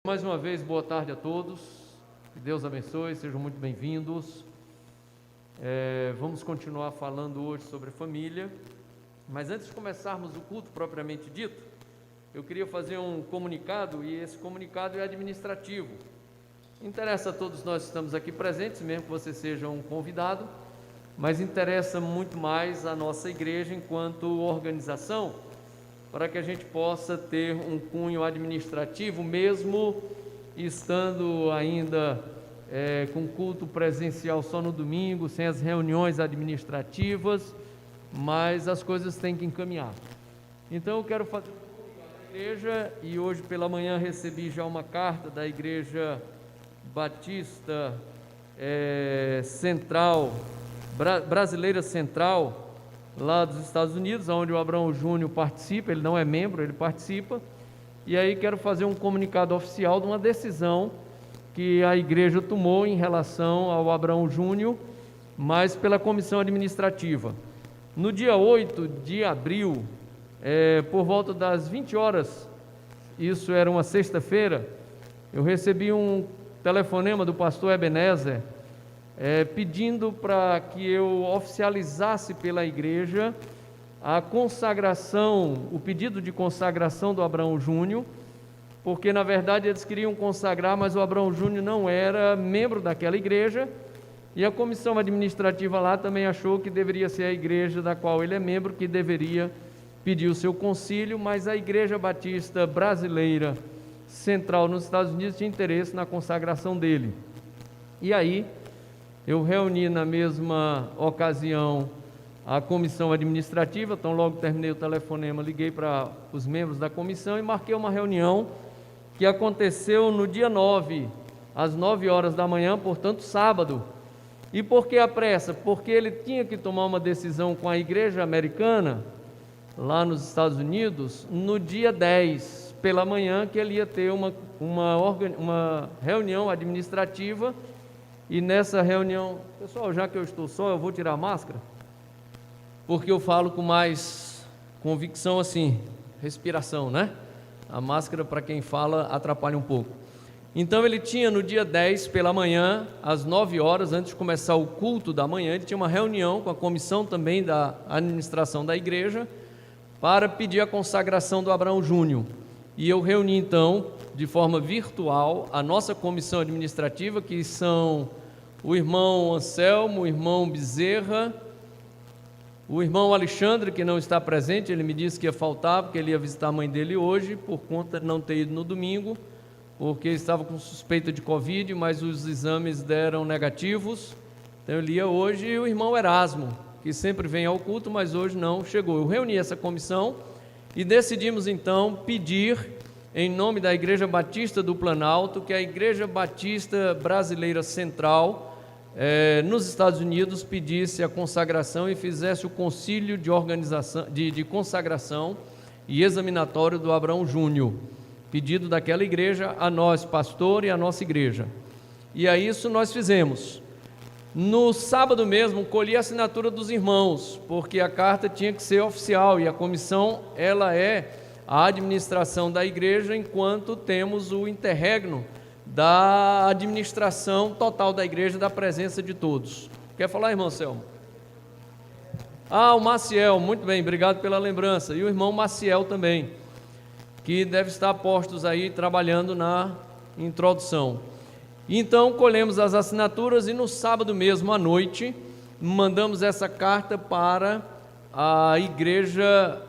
Mais uma vez, boa tarde a todos, que Deus abençoe, sejam muito bem-vindos. Vamos continuar falando hoje sobre família, mas antes de começarmos o culto propriamente dito, eu queria fazer um comunicado, e esse comunicado é administrativo. Interessa a todos nós que estamos aqui presentes, mesmo que você seja um convidado, mas interessa muito mais a nossa igreja enquanto organização, para que a gente possa ter um cunho administrativo, mesmo estando ainda com culto presencial só no domingo, sem as reuniões administrativas, mas as coisas têm que encaminhar. Então eu quero fazer um comunicado da igreja, e hoje pela manhã recebi já uma carta da Igreja Batista Central, Brasileira Central, lá dos Estados Unidos, onde o Abraão Júnior participa. Ele não é membro, ele participa, e aí quero fazer um comunicado oficial de uma decisão que a igreja tomou em relação ao Abraão Júnior, mas pela comissão administrativa. No dia 8 de abril, por volta das 20 horas, isso era uma sexta-feira, eu recebi um telefonema do pastor Ebenezer, pedindo para que eu oficializasse pela igreja a consagração, o pedido de consagração do Abraão Júnior, porque na verdade eles queriam consagrar, mas o Abraão Júnior não era membro daquela igreja, e a comissão administrativa lá também achou que deveria ser a igreja da qual ele é membro que deveria pedir o seu concílio, mas a Igreja Batista Brasileira Central nos Estados Unidos tinha interesse na consagração dele. E aí eu reuni na mesma ocasião a comissão administrativa. Então logo terminei o telefonema, liguei para os membros da comissão e marquei uma reunião que aconteceu no dia 9, às 9 horas da manhã, portanto sábado. E por que a pressa? Porque ele tinha que tomar uma decisão com a igreja americana, lá nos Estados Unidos, no dia 10, pela manhã, que ele ia ter uma reunião administrativa. E nessa reunião, pessoal, já que eu estou só, eu vou tirar a máscara, porque eu falo com mais convicção assim, respiração, né? A máscara, para quem fala, atrapalha um pouco. Então ele tinha no dia 10 pela manhã, às 9 horas, antes de começar o culto da manhã, ele tinha uma reunião com a comissão também da administração da igreja, para pedir a consagração do Abraão Júnior. E eu reuni então, de forma virtual, a nossa comissão administrativa, que são o irmão Anselmo, o irmão Bezerra, o irmão Alexandre, que não está presente. Ele me disse que ia faltar, porque ele ia visitar a mãe dele hoje, por conta de não ter ido no domingo, porque estava com suspeita de Covid, mas os exames deram negativos, então ele ia hoje. E o irmão Erasmo, que sempre vem ao culto, mas hoje não chegou. Eu reuni essa comissão e decidimos então pedir, em nome da Igreja Batista do Planalto, que a Igreja Batista Brasileira Central, nos Estados Unidos, pedisse a consagração e fizesse o concílio de organização, de consagração e examinatório do Abraão Júnior, pedido daquela igreja a nós, pastor, e a nossa igreja. E a isso nós fizemos. No sábado mesmo, colhi a assinatura dos irmãos, porque a carta tinha que ser oficial, e a comissão, ela é a administração da igreja, enquanto temos o interregno da administração total da igreja, da presença de todos. Quer falar, irmão Selmo? O Maciel, muito bem, obrigado pela lembrança. E o irmão Maciel também, que deve estar postos aí, trabalhando na introdução. Então colhemos as assinaturas, e no sábado mesmo à noite mandamos essa carta para a Igreja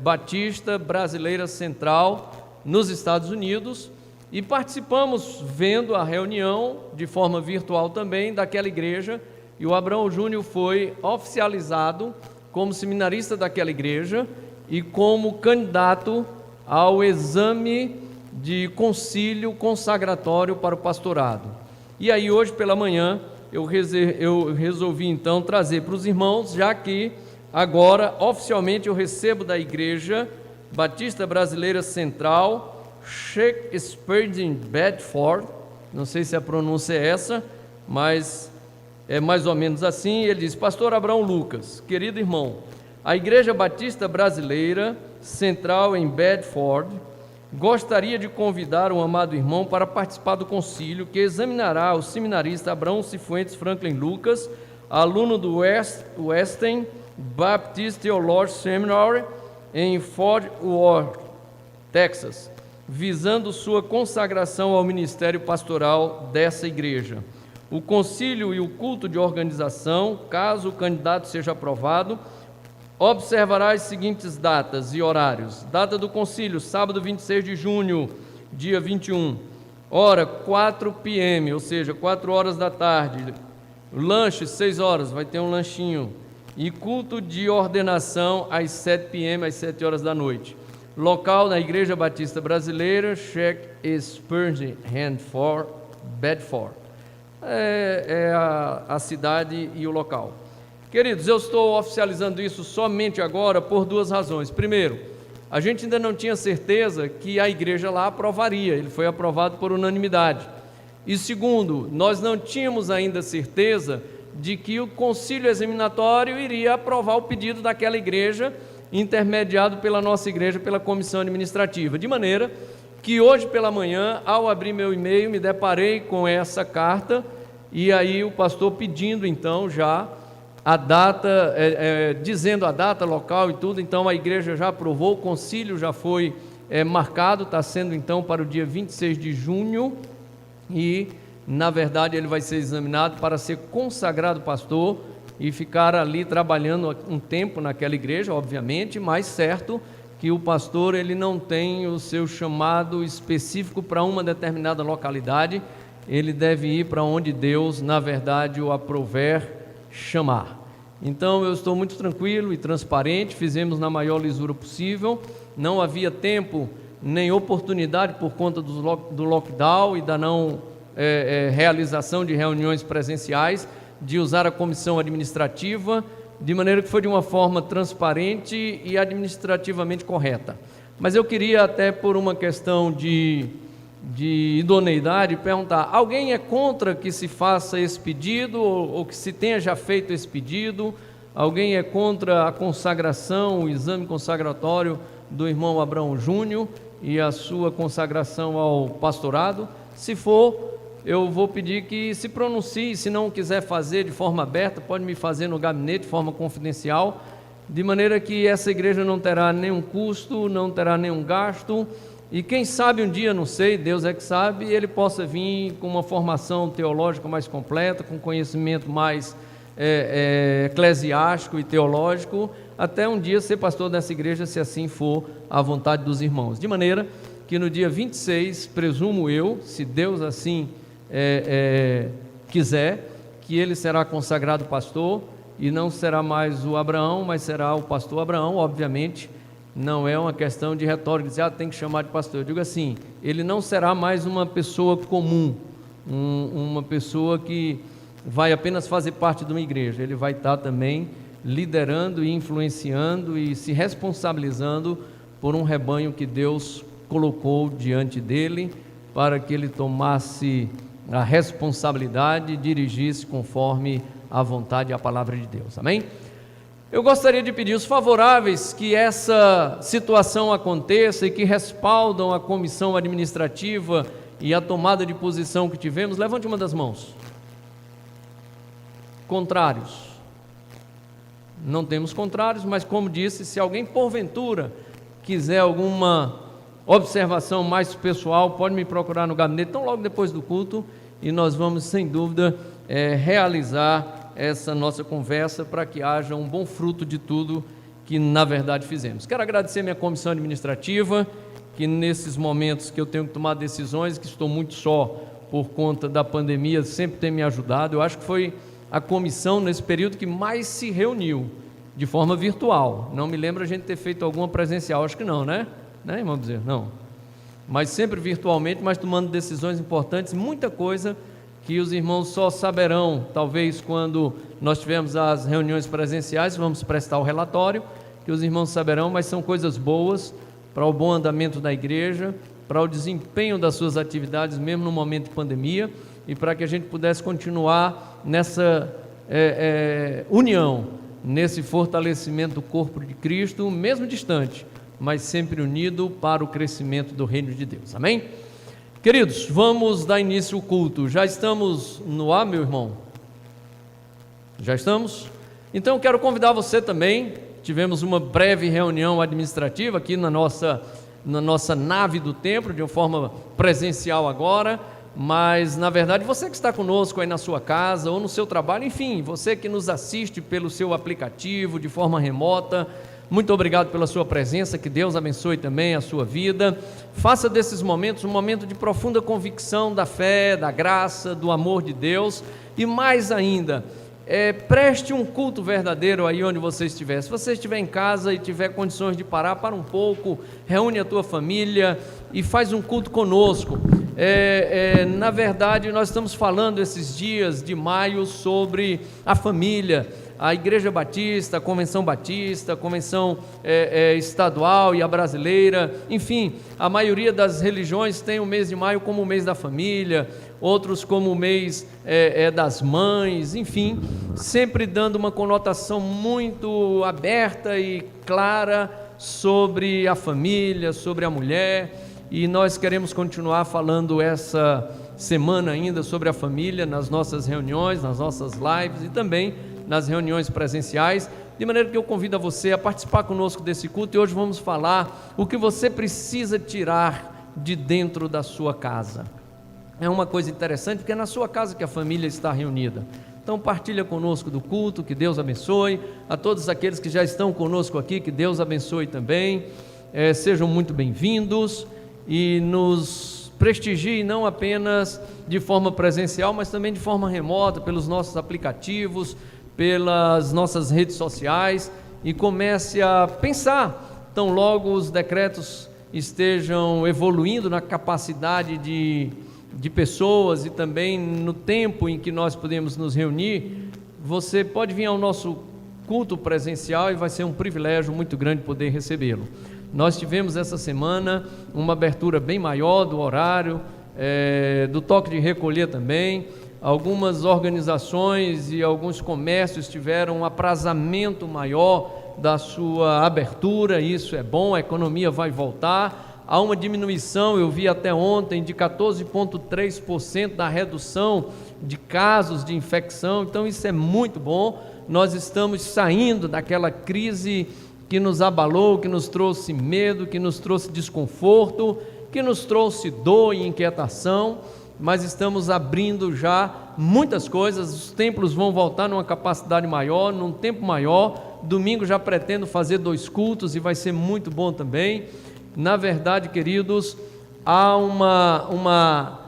Batista Brasileira Central nos Estados Unidos, e participamos vendo a reunião de forma virtual também daquela igreja, e o Abraão Júnior foi oficializado como seminarista daquela igreja e como candidato ao exame de concílio consagratório para o pastorado. E aí hoje pela manhã eu resolvi então trazer para os irmãos, já que agora oficialmente eu recebo da Igreja Batista Brasileira Central, Shakespeare Bedford, não sei se a pronúncia é essa, mas é mais ou menos assim. Ele diz: pastor Abraão Lucas, querido irmão, a Igreja Batista Brasileira Central em Bedford gostaria de convidar o amado irmão para participar do concílio que examinará o seminarista Abraão Cifuentes Franklin Lucas, aluno do Western Baptist Theological Seminary em Fort Worth, Texas, visando sua consagração ao ministério pastoral dessa igreja. O concílio e o culto de organização, caso o candidato seja aprovado, observará as seguintes datas e horários. Data do concílio, sábado 26 de junho, dia 21, hora 4 p.m., ou seja, 4 horas da tarde. Lanche, 6 horas, vai ter um lanchinho. E culto de ordenação às 7 p.m., às 7 horas da noite. Local na Igreja Batista Brasileira, Sheikh Spurgeon Handford, Bedford. É a cidade e o local. Queridos, eu estou oficializando isso somente agora por duas razões. Primeiro, a gente ainda não tinha certeza que a igreja lá aprovaria, ele foi aprovado por unanimidade. E segundo, nós não tínhamos ainda certeza de que o concílio examinatório iria aprovar o pedido daquela igreja, intermediado pela nossa igreja, pela comissão administrativa. De maneira que hoje pela manhã, ao abrir meu e-mail, me deparei com essa carta, e aí o pastor pedindo então já a data, dizendo a data, local e tudo. Então a igreja já aprovou, o concílio já foi marcado, está sendo então para o dia 26 de junho, e na verdade ele vai ser examinado para ser consagrado pastor e ficar ali trabalhando um tempo naquela igreja, obviamente, mas certo que o pastor ele não tem o seu chamado específico para uma determinada localidade, ele deve ir para onde Deus, na verdade, o aprouver chamar. Então eu estou muito tranquilo e transparente, fizemos na maior lisura possível, não havia tempo nem oportunidade por conta do lockdown e da não realização de reuniões presenciais, de usar a comissão administrativa, de maneira que foi de uma forma transparente e administrativamente correta. Mas eu queria até por uma questão de idoneidade perguntar, alguém é contra que se faça esse pedido ou que se tenha já feito esse pedido? Alguém é contra a consagração, o exame consagratório do irmão Abraão Júnior e a sua consagração ao pastorado? Se for, eu vou pedir que se pronuncie. Se não quiser fazer de forma aberta, pode me fazer no gabinete de forma confidencial, de maneira que essa igreja não terá nenhum custo, não terá nenhum gasto, e quem sabe um dia, não sei, Deus é que sabe, ele possa vir com uma formação teológica mais completa, com conhecimento mais eclesiástico e teológico, até um dia ser pastor dessa igreja, se assim for a vontade dos irmãos. De maneira que no dia 26, presumo eu, se Deus assim quiser, que ele será consagrado pastor, e não será mais o Abraão, mas será o pastor Abraão. Obviamente não é uma questão de retórica, dizer, tem que chamar de pastor. Eu digo assim, ele não será mais uma pessoa comum, uma pessoa que vai apenas fazer parte de uma igreja, ele vai estar também liderando e influenciando e se responsabilizando por um rebanho que Deus colocou diante dele, para que ele tomasse a responsabilidade e dirigisse conforme a vontade e a palavra de Deus. Amém? Eu gostaria de pedir os favoráveis que essa situação aconteça e que respaldam a comissão administrativa e a tomada de posição que tivemos. Levante uma das mãos. Contrários? Não temos contrários, mas como disse, se alguém porventura quiser alguma observação mais pessoal, pode me procurar no gabinete, então logo depois do culto, e nós vamos sem dúvida realizar essa nossa conversa para que haja um bom fruto de tudo que na verdade fizemos. Quero agradecer minha comissão administrativa, que nesses momentos que eu tenho que tomar decisões, que estou muito só por conta da pandemia, sempre tem me ajudado. Eu acho que foi a comissão nesse período que mais se reuniu de forma virtual. Não me lembro a gente ter feito alguma presencial, acho que não, né? Né, irmão Bezerra? Não. Mas sempre virtualmente, mas tomando decisões importantes, muita coisa que os irmãos só saberão, talvez quando nós tivermos as reuniões presenciais, vamos prestar o relatório, que os irmãos saberão, mas são coisas boas para o bom andamento da igreja, para o desempenho das suas atividades, mesmo no momento de pandemia, e para que a gente pudesse continuar nessa união, nesse fortalecimento do corpo de Cristo, mesmo distante, mas sempre unido para o crescimento do reino de Deus. Amém? Queridos, vamos dar início ao culto. Já estamos no ar, meu irmão? Já estamos? Então quero convidar você também. Tivemos uma breve reunião administrativa aqui na nossa nave do templo, de uma forma presencial agora, mas na verdade você que está conosco aí na sua casa ou no seu trabalho, enfim, você que nos assiste pelo seu aplicativo de forma remota, muito obrigado pela sua presença, que Deus abençoe também a sua vida. Faça desses momentos um momento de profunda convicção da fé, da graça, do amor de Deus, e mais ainda, preste um culto verdadeiro aí onde você estiver. Se você estiver em casa e tiver condições de parar, para um pouco, reúne a tua família e faz um culto conosco. Na verdade, nós estamos falando esses dias de maio sobre a família, a Igreja Batista, a Convenção Batista, a Convenção Estadual e a brasileira, enfim, a maioria das religiões tem o mês de maio como o mês da família, outros como o mês das mães, enfim, sempre dando uma conotação muito aberta e clara sobre a família, sobre a mulher, e nós queremos continuar falando essa semana ainda sobre a família nas nossas reuniões, nas nossas lives e também nas reuniões presenciais, de maneira que eu convido a você a participar conosco desse culto, e hoje vamos falar o que você precisa tirar de dentro da sua casa. É uma coisa interessante, porque é na sua casa que a família está reunida. Então partilha conosco do culto, que Deus abençoe. A todos aqueles que já estão conosco aqui, que Deus abençoe também. Sejam muito bem-vindos e nos prestigie não apenas de forma presencial, mas também de forma remota, pelos nossos aplicativos, pelas nossas redes sociais, e comece a pensar, tão logo os decretos estejam evoluindo na capacidade de pessoas e também no tempo em que nós podemos nos reunir, você pode vir ao nosso culto presencial e vai ser um privilégio muito grande poder recebê-lo. Nós tivemos essa semana uma abertura bem maior do horário, do toque de recolher também. Algumas organizações e alguns comércios tiveram um aprazamento maior da sua abertura, isso é bom, a economia vai voltar. Há uma diminuição, eu vi até ontem, de 14,3% da redução de casos de infecção, então isso é muito bom. Nós estamos saindo daquela crise que nos abalou, que nos trouxe medo, que nos trouxe desconforto, que nos trouxe dor e inquietação, mas estamos abrindo já muitas coisas. Os templos vão voltar numa capacidade maior, num tempo maior. Domingo já pretendo fazer 2 cultos e vai ser muito bom também. Na verdade, queridos, há uma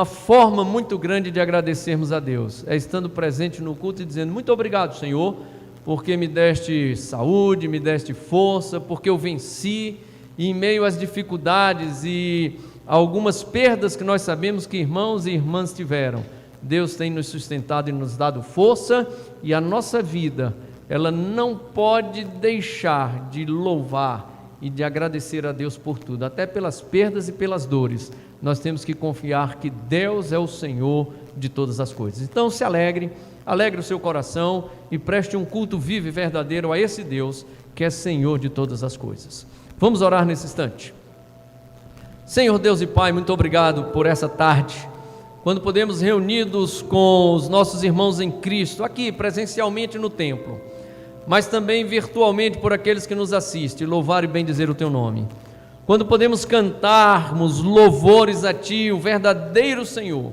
forma muito grande de agradecermos a Deus, estando presente no culto e dizendo: muito obrigado, Senhor, porque me deste saúde, me deste força, porque eu venci, e em meio às dificuldades e algumas perdas que nós sabemos que irmãos e irmãs tiveram, Deus tem nos sustentado e nos dado força, e a nossa vida, ela não pode deixar de louvar e de agradecer a Deus por tudo, até pelas perdas e pelas dores. Nós temos que confiar que Deus é o Senhor de todas as coisas. Então se alegre o seu coração e preste um culto vivo e verdadeiro a esse Deus que é Senhor de todas as coisas. Vamos orar nesse instante. Senhor Deus e Pai, muito obrigado por essa tarde, quando podemos reunidos com os nossos irmãos em Cristo, aqui presencialmente no templo, mas também virtualmente por aqueles que nos assistem, louvar e bendizer o Teu nome. Quando podemos cantarmos louvores a Ti, o verdadeiro Senhor,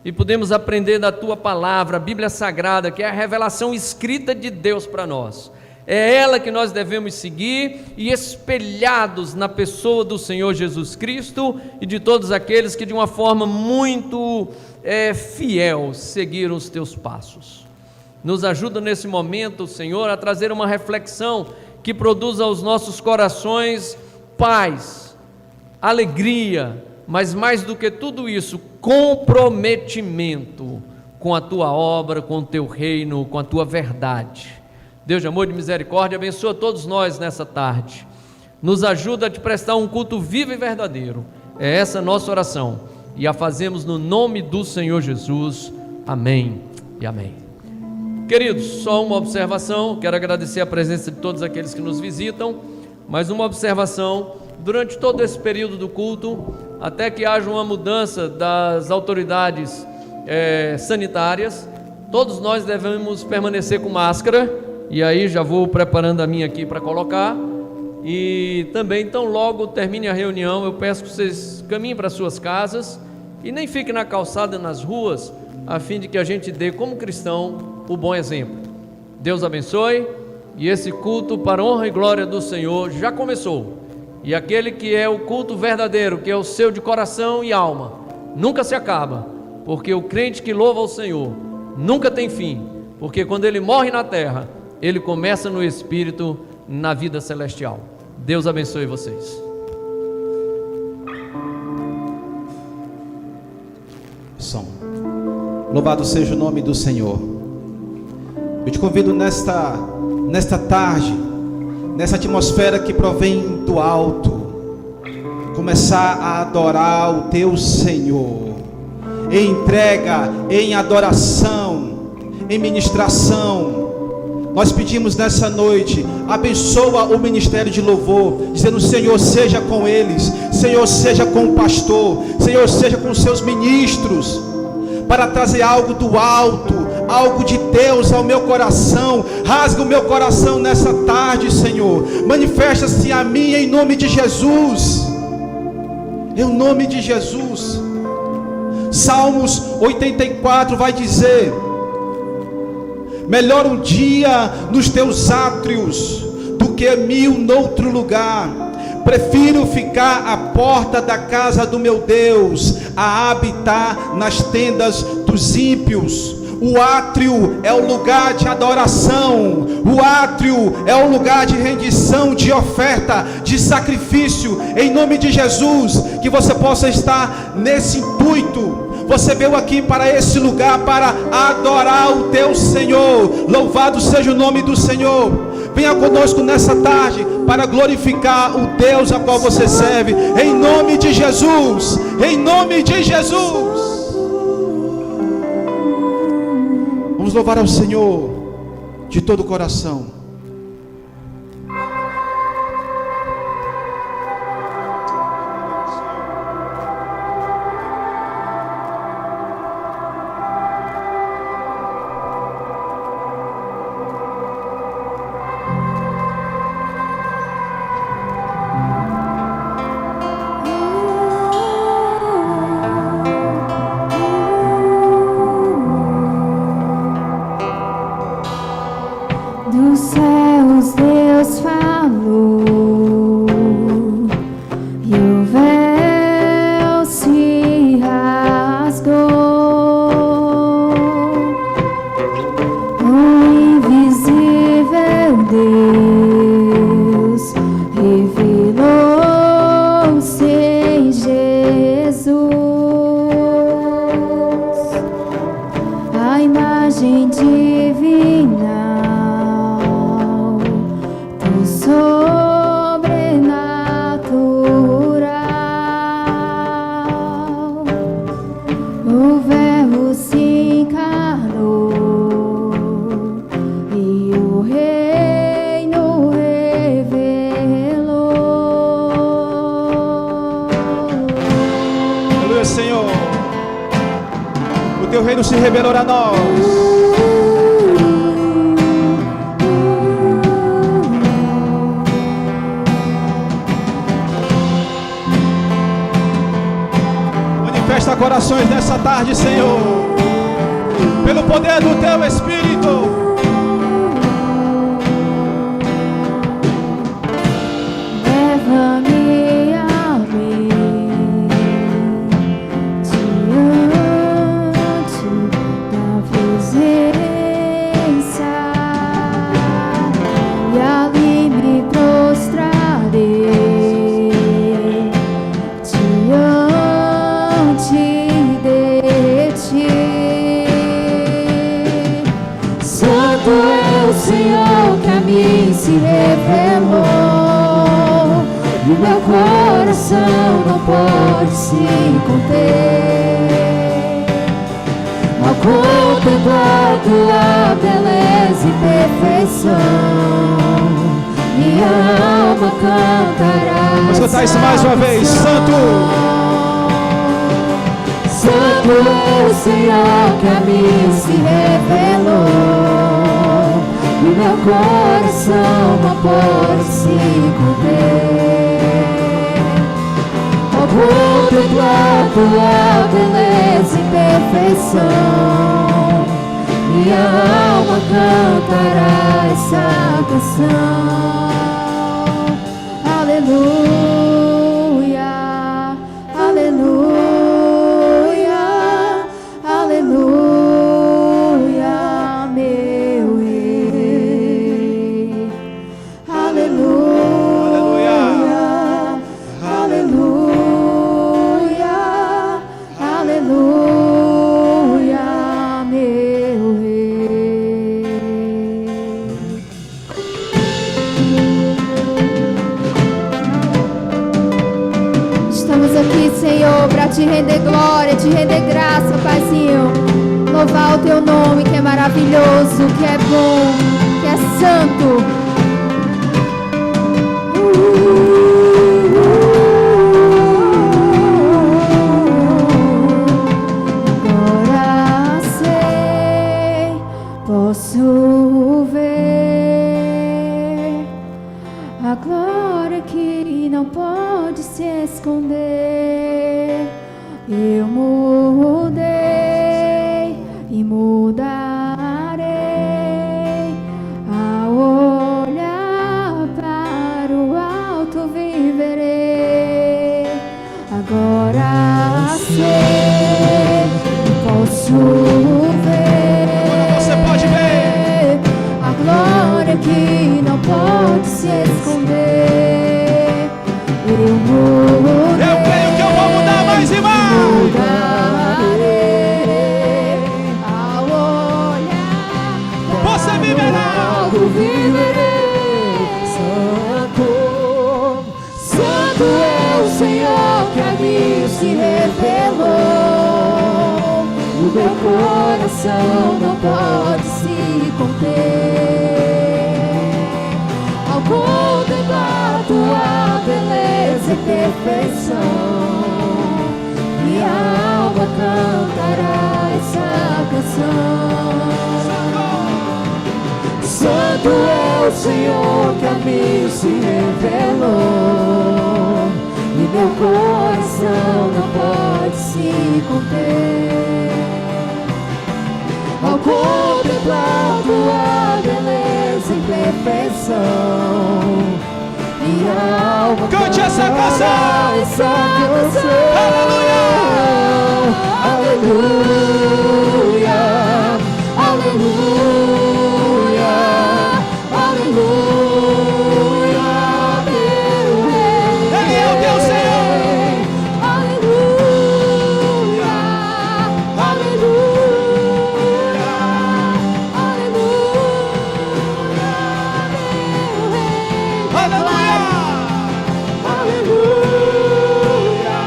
e podemos aprender da Tua palavra, a Bíblia Sagrada, que é a revelação escrita de Deus para nós. É ela que nós devemos seguir, e espelhados na pessoa do Senhor Jesus Cristo e de todos aqueles que de uma forma muito fiel seguiram os Teus passos. Nos ajuda nesse momento, Senhor, a trazer uma reflexão que produza aos nossos corações paz, alegria, mas mais do que tudo isso, comprometimento com a Tua obra, com o Teu reino, com a Tua verdade. Deus de amor e de misericórdia, abençoa todos nós nessa tarde. Nos ajuda a te prestar um culto vivo e verdadeiro. É essa a nossa oração, e a fazemos no nome do Senhor Jesus. Amém e amém. Queridos, só uma observação, quero agradecer a presença de todos aqueles que nos visitam. Mas uma observação: durante todo esse período do culto, até que haja uma mudança das autoridades sanitárias, todos nós devemos permanecer com máscara. E aí já vou preparando a minha aqui para colocar. E também, então, logo termine a reunião, eu peço que vocês caminhem para suas casas e nem fiquem na calçada, nas ruas, a fim de que a gente dê como cristão o bom exemplo. Deus abençoe. E esse culto para honra e glória do Senhor já começou. E aquele que é o culto verdadeiro, que é o seu de coração e alma, nunca se acaba, porque o crente que louva ao Senhor nunca tem fim, porque quando ele morre na terra, ele começa no Espírito, na vida celestial. Deus abençoe vocês. Som. Louvado seja o nome do Senhor. Eu te convido nesta tarde, nessa atmosfera que provém do alto, começar a adorar o teu Senhor, em entrega, em adoração, em ministração. Nós pedimos nessa noite, abençoa o ministério de louvor, dizendo: Senhor, seja com eles, Senhor, seja com o pastor, Senhor, seja com os seus ministros, para trazer algo do alto, algo de Deus ao meu coração. Rasga o meu coração nessa tarde, Senhor. Manifesta-se a mim em nome de Jesus. Em nome de Jesus. Salmos 84 vai dizer: melhor um dia nos teus átrios do que 1000 noutro lugar. Prefiro ficar à porta da casa do meu Deus a habitar nas tendas dos ímpios. O átrio é o lugar de adoração, o átrio é o lugar de rendição, de oferta, de sacrifício. Em nome de Jesus, que você possa estar nesse intuito. Você veio aqui para esse lugar para adorar o teu Senhor. Louvado seja o nome do Senhor. Venha conosco nessa tarde para glorificar o Deus a qual você serve. Em nome de Jesus. Em nome de Jesus. Vamos louvar ao Senhor de todo o coração. Dos céus Deus falou e o véu se rasgou, o invisível Deus revelou-se em Jesus, a imagem divina sobrenatural. O verbo se encarnou e o reino revelou. Aleluia, Senhor. O teu reino se revelou a nós. Manifesta corações nessa tarde, Senhor, pelo poder do teu Espírito. Leva-me além, diante da presença, e ali me prostrarei diante de ti. Santo é o Senhor que a mim se revelou, e o meu coração não pode se conter. Ao contemplar tua beleza e perfeição, minha alma cantará. Vamos cantar isso mais uma vez. Santo, Santo é o Senhor que a mim se revelou, e meu coração não pode se conter. Ao contemplar tua beleza e perfeição, minha alma cantará essa canção. Aleluia, aleluia, aleluia, meu Rei. Aleluia, aleluia, aleluia, meu Rei. Estamos aqui, Senhor, para te render glória, te render graça, Paizinho. Louvar o teu nome, que é maravilhoso, que é bom, que é santo. Agora sei, posso ver a glória que não pode se esconder. Eu mudei e mudarei. Ao olhar para o alto viverei. Agora sei, posso ver. você pode ver A glória que não pode se esconder. Eu mudei. Eu creio que eu vou mudar mais e mais. Mudarei. Ao olhar Você viverá. alto viverei. Santo, Santo é o Senhor que a mim se revelou. O meu coração não pode se conter. Ao contemplar tua beleza e perfeição, minha alma cantará essa canção. Santo é o Senhor que a mim se revelou, e meu coração não pode se conter. Ao contemplar tua beleza e perfeição, minha alma Cante essa cantará canção. essa canção. Aleluia. Aleluia, aleluia, aleluia, meu Rei. Ele é o teu Senhor. Aleluia, aleluia, aleluia, meu Rei. Aleluia. Aleluia,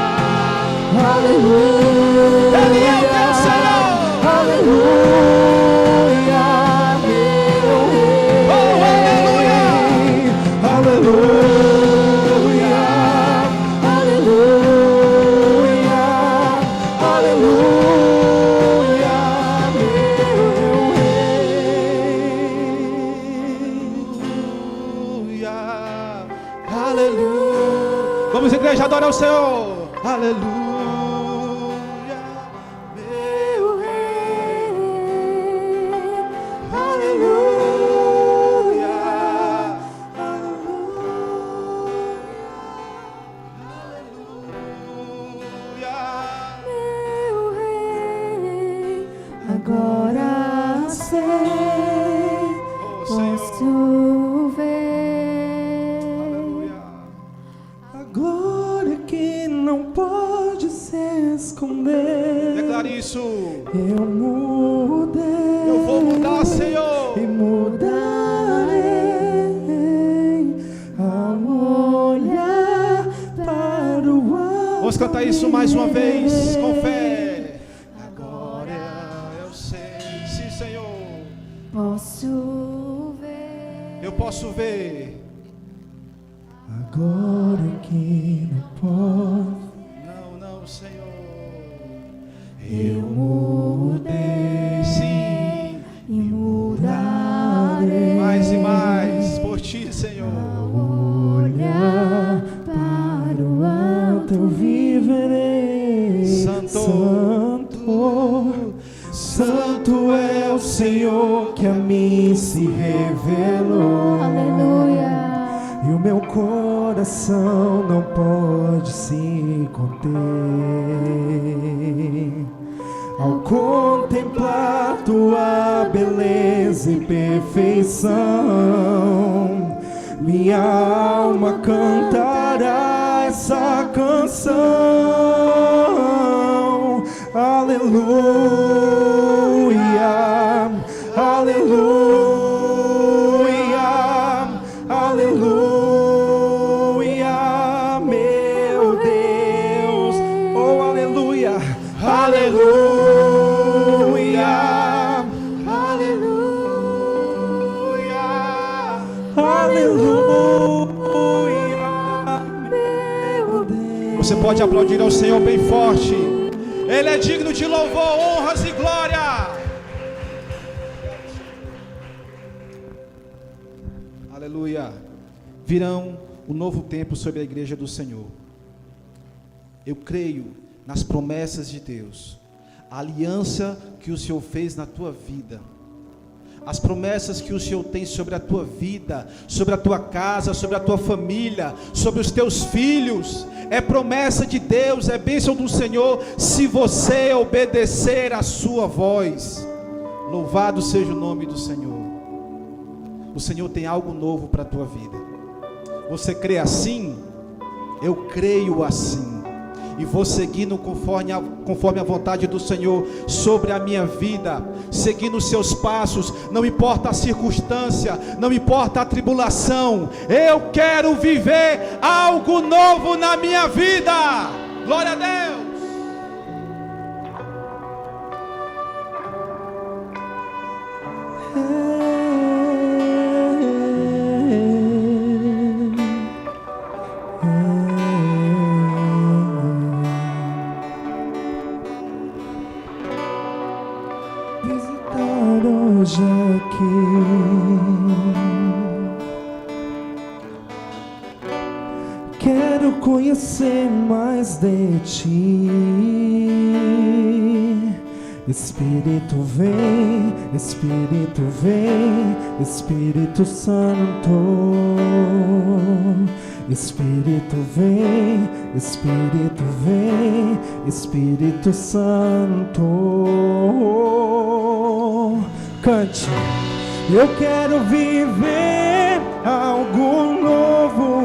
aleluia. Ele é o teu Senhor. Aleluia, meu Rei. Oh, aleluia. Aleluia, aleluia, aleluia, meu Rei. Aleluia. Vamos, igreja, adorar o Senhor. Aleluia. Meu Rei. Aleluia, meu Rei. Agora sei, posso ver A glória que não pode se esconder. Declare isso. Eu mudei. Eu vou mudar, Senhor. E mudarei ao olhar para o alto. Vamos cantar isso mais uma vez, com fé. Agora eu sei. Sim, Senhor. Posso ver Eu posso ver agora que não posso. Não, Senhor. Eu mudei, Sim, e mudarei. mais e mais por ti, Senhor. Olhar para o alto eu viverei. Santo, Santo é o Senhor que a mim se revelou. Aleluia. E o meu coração não pode se conter ao contemplar tua beleza e perfeição. Minha alma cantará essa canção. Aleluia, aleluia, aleluia, meu Deus. Oh, aleluia, aleluia, aleluia, aleluia, meu Deus. Você pode aplaudir ao Senhor bem forte. Ele é digno de louvor, honras e glória. Aleluia. Virão um novo tempo sobre a igreja do Senhor. Eu creio nas promessas de Deus, a aliança que o Senhor fez na tua vida, as promessas que o Senhor tem sobre a tua vida, sobre a tua casa, sobre a tua família, sobre os teus filhos. É promessa de Deus, é bênção do Senhor, se você obedecer a sua voz. Louvado seja o nome do Senhor. O Senhor tem algo novo para a tua vida. Você crê assim? Eu creio assim. E vou seguindo conforme a vontade do Senhor sobre a minha vida, seguindo os seus passos, não importa a circunstância, não importa a tribulação, eu quero viver algo novo na minha vida. Glória a Deus. Visitar hoje aqui, quero conhecer mais de ti. Espírito vem, Espírito vem, Espírito Santo. Espírito vem, Espírito vem, Espírito Santo. Cante. Eu quero viver algo novo.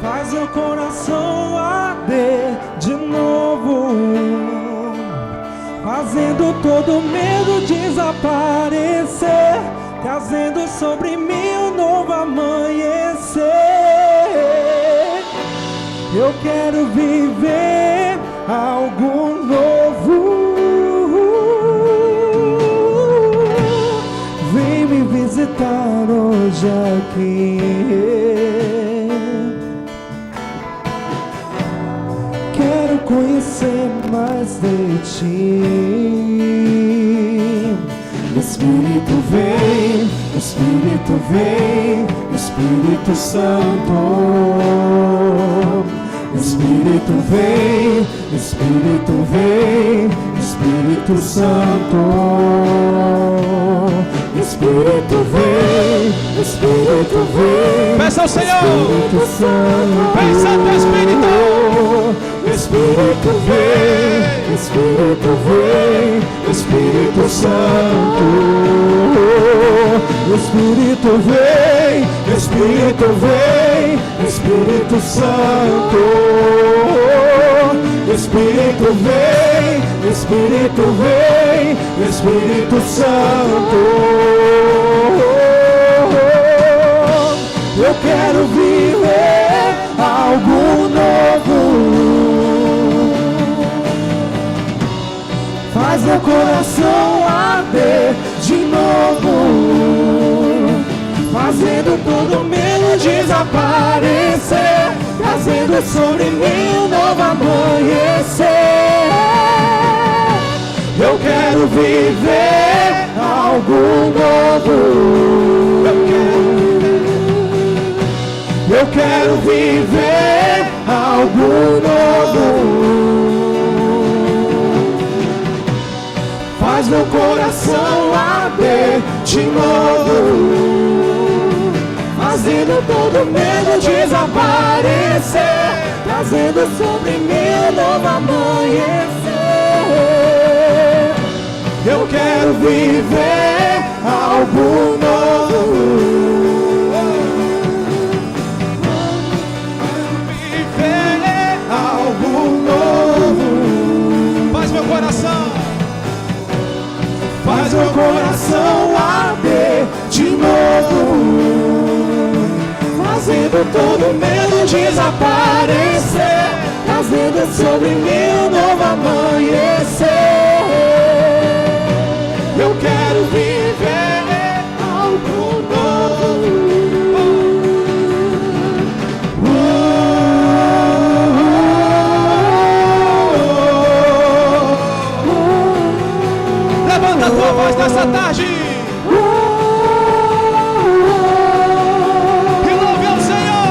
Faz meu coração arder de novo, fazendo todo medo desaparecer, trazendo sobre mim um novo amanhecer. Eu quero viver algo novo. Vem me visitar hoje aqui. Quero conhecer mais de ti. Espírito vem, Espírito vem, Espírito Santo. Espírito vem, Espírito vem, Espírito Santo. Espírito vem, Espírito vem. Peça ao Senhor. Espírito Santo. Peça ao teu Espírito. Espírito vem, Espírito vem, Espírito Santo. Espírito vem, Espírito vem, Espírito Santo. Espírito vem, Espírito vem, Espírito Santo. Eu quero viver algo novo. Faz meu coração arder de novo, fazendo todo medo desaparecer, trazendo sobre mim um novo amanhecer. Eu quero viver algo novo. Eu quero viver algo novo. Faz meu coração arder de novo, fazendo todo medo desaparecer, trazendo sobre mim um novo amanhecer. Eu quero viver algo novo. Viver algo novo. Faz meu coração. Faz meu coração arder de novo, fazendo todo medo desaparecer, trazendo sobre mim um novo amanhecer. Eu quero viver algo novo. Levanta a tua voz nessa tarde e louve ao Senhor.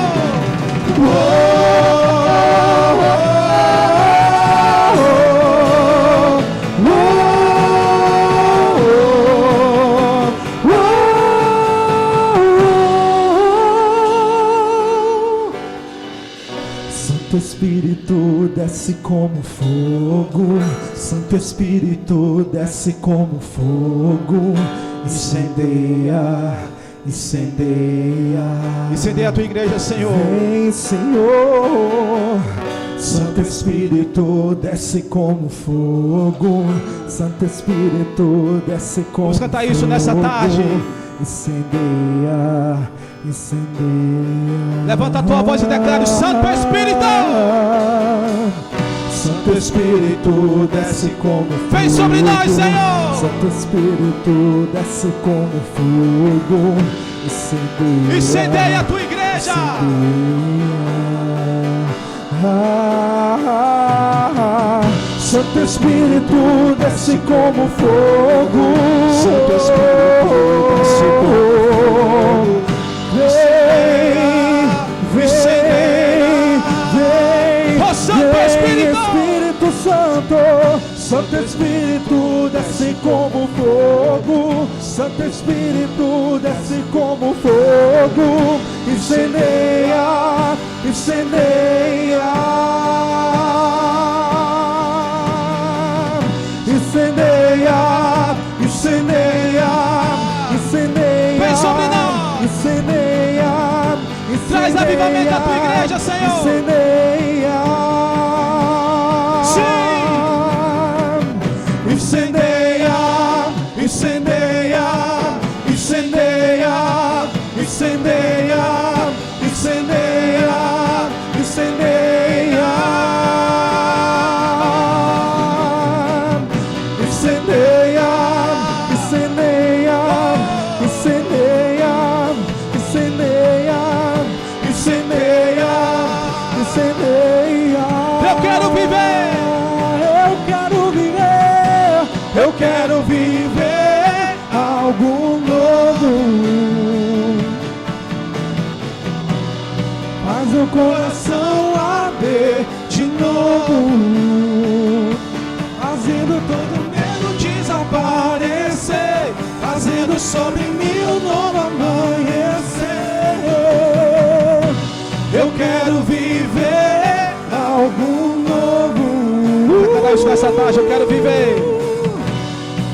Santo Espírito desce como fogo, Santo Espírito desce como fogo, incendeia, incendeia. Incendeia a tua igreja, Senhor. Vem, Senhor. Santo Espírito desce como fogo, Santo Espírito desce como Vamos cantar isso fogo, nessa tarde. Incendeia, incendeia. Levanta a tua voz e declara: Santo Espírito, Santo Espírito desce como fogo. vem sobre nós, Senhor. Santo Espírito desce como fogo. Incendeia, Incendeia a tua igreja. Santo Espírito desce como fogo. Santo Espírito desce como fogo. Vem, vem, vem, Oh, Santo Espírito. Espírito Santo. Santo Espírito desce como fogo. Santo Espírito desce como fogo. Incendeia, incendeia, incendeia, incendeia, incendeia. Vem sobre nós. Incendeia, incendeia. Traz avivamento à tua igreja, Senhor. Incendeia. Sim. Incendeia, incendeia, incendeia, incendeia, incendeia, incendeia, incendeia, incendeia, incendeia, incendeia, incendeia, incendeia. Eu quero viver. Eu quero viver, eu quero viver algo novo. Faz o coração arder de novo, fazendo todo medo desaparecer, fazendo sobre mim um novo amanhecer. Eu quero viver algo novo. Declara isso nessa tarde: eu quero viver.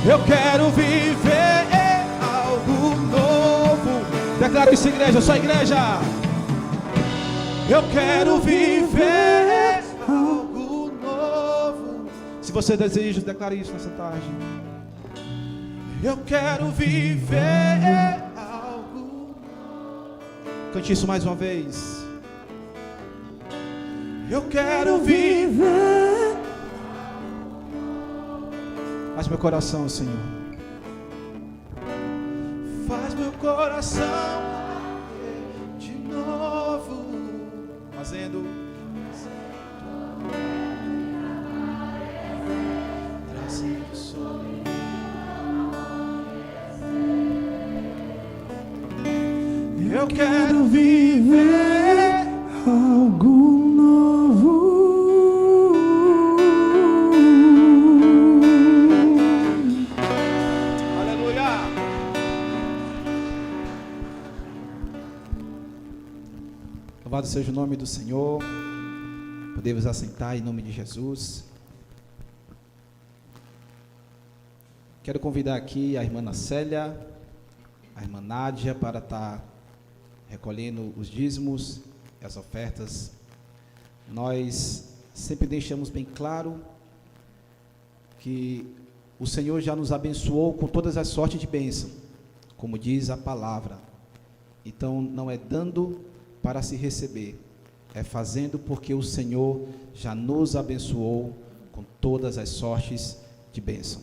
Eu quero viver algo novo. Declara isso, igreja, sua igreja. Eu quero viver algo novo. Se você deseja, declare isso nessa tarde. Eu quero viver algo novo. Cante isso mais uma vez. Eu quero viver. Faz meu coração, Senhor. Faz meu coração de novo, fazendo trazendo sobre eu quero viver algo novo. Louvado seja o nome do Senhor. Podemos assentar em nome de Jesus. Quero convidar aqui a irmã Célia, a irmã Nádia, para estar recolhendo os dízimos e as ofertas. Nós sempre deixamos bem claro que o Senhor já nos abençoou com todas as sortes de bênção, como diz a palavra. Então não é dando para se receber, é fazendo porque o Senhor já nos abençoou com todas as sortes de bênção.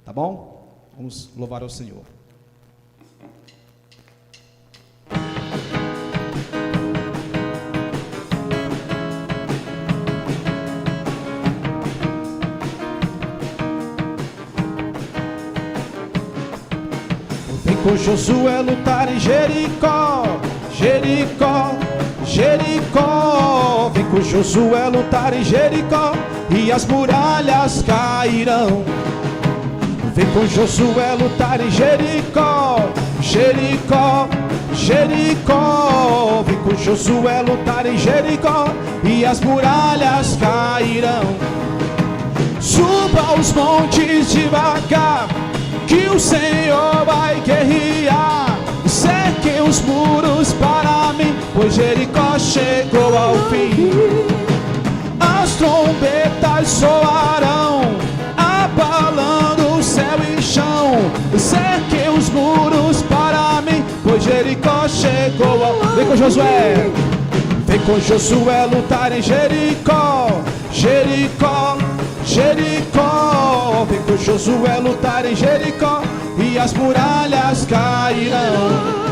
Tá bom? Vamos louvar ao Senhor. Vem com Josué lutar em Jericó, Jericó, Jericó. Vem com Josué lutar em Jericó e as muralhas cairão. Vem com Josué lutar em Jericó, Jericó, Jericó. Vem com Josué lutar em Jericó e as muralhas cairão. Suba os montes devagar, que o Senhor vai guerrear. Cerquem os muros para mim, pois Jericó chegou ao fim. As trombetas soarão, abalando o céu e chão. Cerquem os muros para mim, pois Jericó chegou ao... Vem com Josué, vem com Josué lutar em Jericó, Jericó, Jericó. Vem com Josué lutar em Jericó e as muralhas cairão.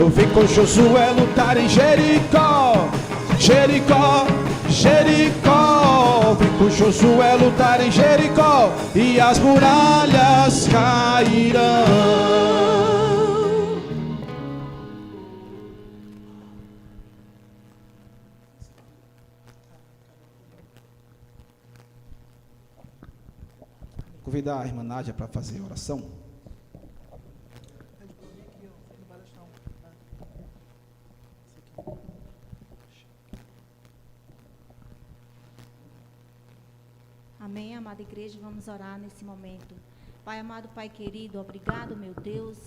Vem com Josué lutar em Jericó, Jericó, Jericó. Vem com Josué lutar em Jericó e as muralhas cairão. Convidar a irmã Nádia para fazer a oração. Amém, amada igreja, vamos orar nesse momento. Pai amado, Pai querido, obrigado, meu Deus,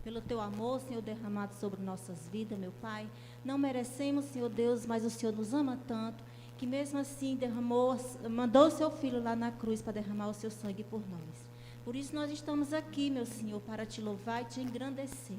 pelo teu amor, Senhor, derramado sobre nossas vidas, meu Pai. Não merecemos, Senhor Deus, mas o Senhor nos ama tanto, que mesmo assim mandou o seu Filho lá na cruz para derramar o seu sangue por nós. Por isso nós estamos aqui, meu Senhor, para te louvar e te engrandecer.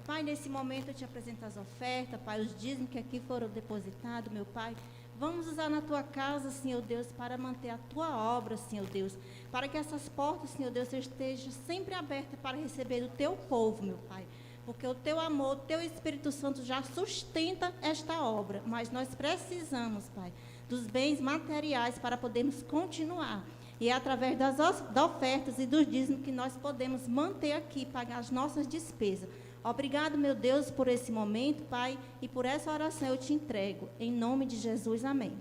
Pai, nesse momento eu te apresento as ofertas, Pai, os dízimos que aqui foram depositados, meu Pai. Vamos usar na tua casa, Senhor Deus, para manter a tua obra, Senhor Deus. Para que essas portas, Senhor Deus, estejam sempre abertas para receber do teu povo, meu Pai. Porque o teu amor, o teu Espírito Santo já sustenta esta obra. Mas nós precisamos, Pai, dos bens materiais para podermos continuar. E é através das ofertas e dos dízimos que nós podemos manter aqui, pagar as nossas despesas. Obrigado, meu Deus, por esse momento, Pai, e por essa oração eu te entrego. Em nome de Jesus, amém.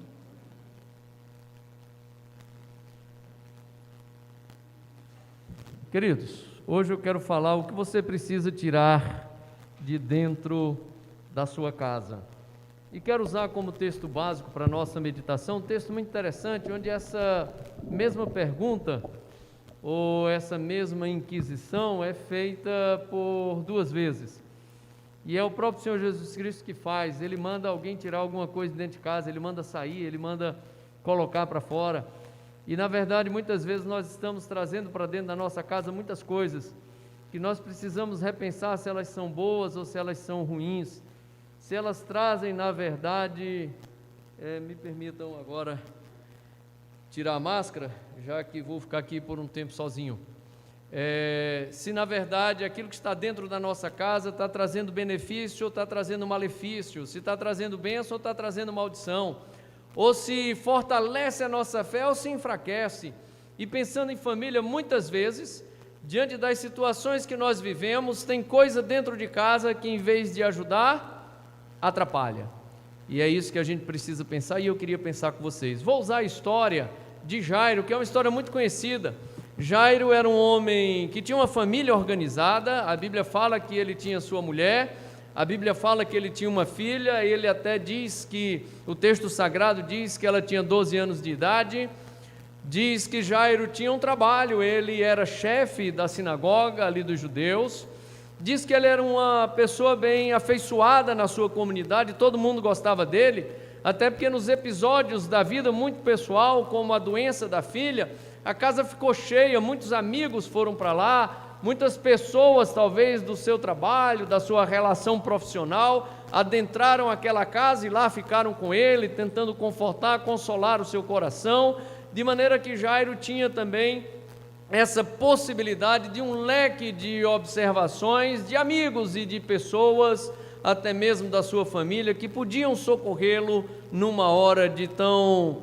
Queridos, hoje eu quero falar o que você precisa tirar de dentro da sua casa. E quero usar como texto básico para a nossa meditação um texto muito interessante, onde essa mesma pergunta ou essa mesma inquisição é feita por duas vezes. E é o próprio Senhor Jesus Cristo que faz. Ele manda alguém tirar alguma coisa dentro de casa, ele manda sair, ele manda colocar para fora. E na verdade, muitas vezes nós estamos trazendo para dentro da nossa casa muitas coisas que nós precisamos repensar se elas são boas ou se elas são ruins. Se elas trazem, na verdade, me permitam agora tirar a máscara, já que vou ficar aqui por um tempo sozinho. se na verdade aquilo que está dentro da nossa casa está trazendo benefício ou está trazendo malefício, se está trazendo bênção ou está trazendo maldição, ou se fortalece a nossa fé ou se enfraquece. E pensando em família, muitas vezes, diante das situações que nós vivemos, tem coisa dentro de casa que, em vez de ajudar, atrapalha. E é isso que a gente precisa pensar, e eu queria pensar com vocês. Vou usar a história de Jairo, que é uma história muito conhecida. Jairo era um homem que tinha uma família organizada. A Bíblia fala que ele tinha sua mulher, a Bíblia fala que ele tinha uma filha, ele até diz que, o texto sagrado diz que ela tinha 12 anos de idade. Diz que Jairo tinha um trabalho, ele era chefe da sinagoga ali dos judeus. Diz que ele era uma pessoa bem afeiçoada na sua comunidade, todo mundo gostava dele, até porque nos episódios da vida muito pessoal, como a doença da filha, a casa ficou cheia, muitos amigos foram para lá, muitas pessoas talvez do seu trabalho, da sua relação profissional, adentraram aquela casa e lá ficaram com ele, tentando confortar, consolar o seu coração, de maneira que Jairo tinha também essa possibilidade de um leque de observações, de amigos e de pessoas, até mesmo da sua família, que podiam socorrê-lo numa hora de tão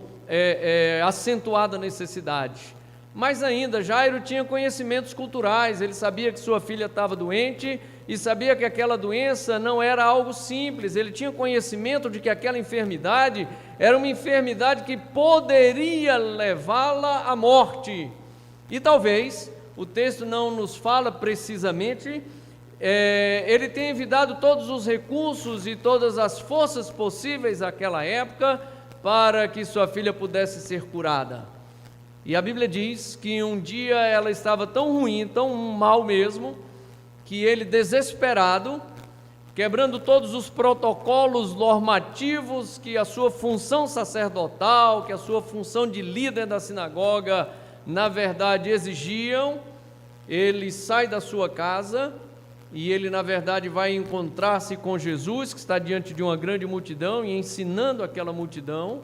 acentuada necessidade. Mais ainda, Jairo tinha conhecimentos culturais, ele sabia que sua filha estava doente e sabia que aquela doença não era algo simples, ele tinha conhecimento de que aquela enfermidade era uma enfermidade que poderia levá-la à morte. E talvez, o texto não nos fala precisamente, ele tenha enviado todos os recursos e todas as forças possíveis àquela época para que sua filha pudesse ser curada. E a Bíblia diz que um dia ela estava tão ruim, tão mal mesmo, que ele, desesperado, quebrando todos os protocolos normativos que a sua função sacerdotal, que a sua função de líder da sinagoga, na verdade, exigiam, ele sai da sua casa e ele, na verdade, vai encontrar-se com Jesus, que está diante de uma grande multidão e ensinando aquela multidão.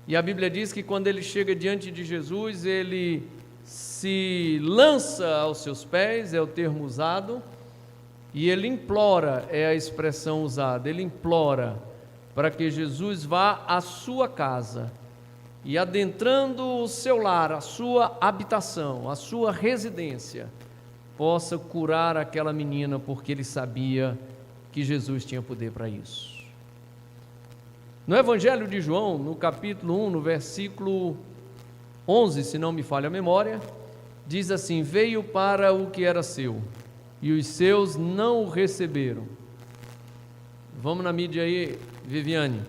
E a Bíblia diz que quando ele chega diante de Jesus, ele se lança aos seus pés, é o termo usado, e ele implora, é a expressão usada, ele implora para que Jesus vá à sua casa e, adentrando o seu lar, a sua habitação, a sua residência, possa curar aquela menina, porque ele sabia que Jesus tinha poder para isso. No Evangelho de João, no capítulo 1, no versículo 11, se não me falha a memória, diz assim: veio para o que era seu, e os seus não o receberam. Vamos na mídia aí, Viviane.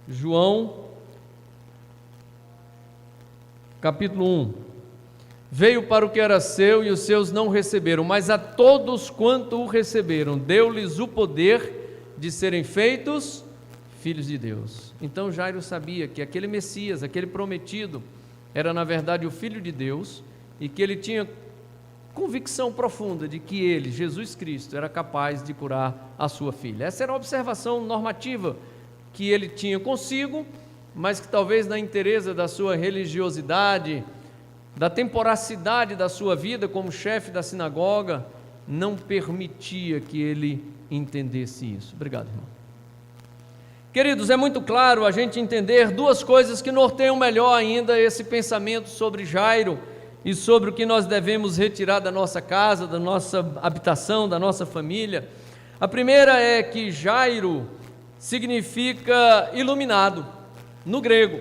João, capítulo 1. Veio para o que era seu, e os seus não o receberam, mas a todos quanto o receberam, deu-lhes o poder de serem feitos filhos de Deus. Então Jairo sabia que aquele Messias, aquele prometido, era na verdade o Filho de Deus, e que ele tinha convicção profunda de que ele, Jesus Cristo, era capaz de curar a sua filha. Essa era a observação normativa que ele tinha consigo, mas que talvez na inteireza da sua religiosidade, da temporacidade da sua vida como chefe da sinagoga, não permitia que ele entendesse isso. Obrigado, irmão. Queridos, é muito claro a gente entender duas coisas que norteiam melhor ainda esse pensamento sobre Jairo e sobre o que nós devemos retirar da nossa casa, da nossa habitação, da nossa família. A primeira é que Jairo significa iluminado, no grego,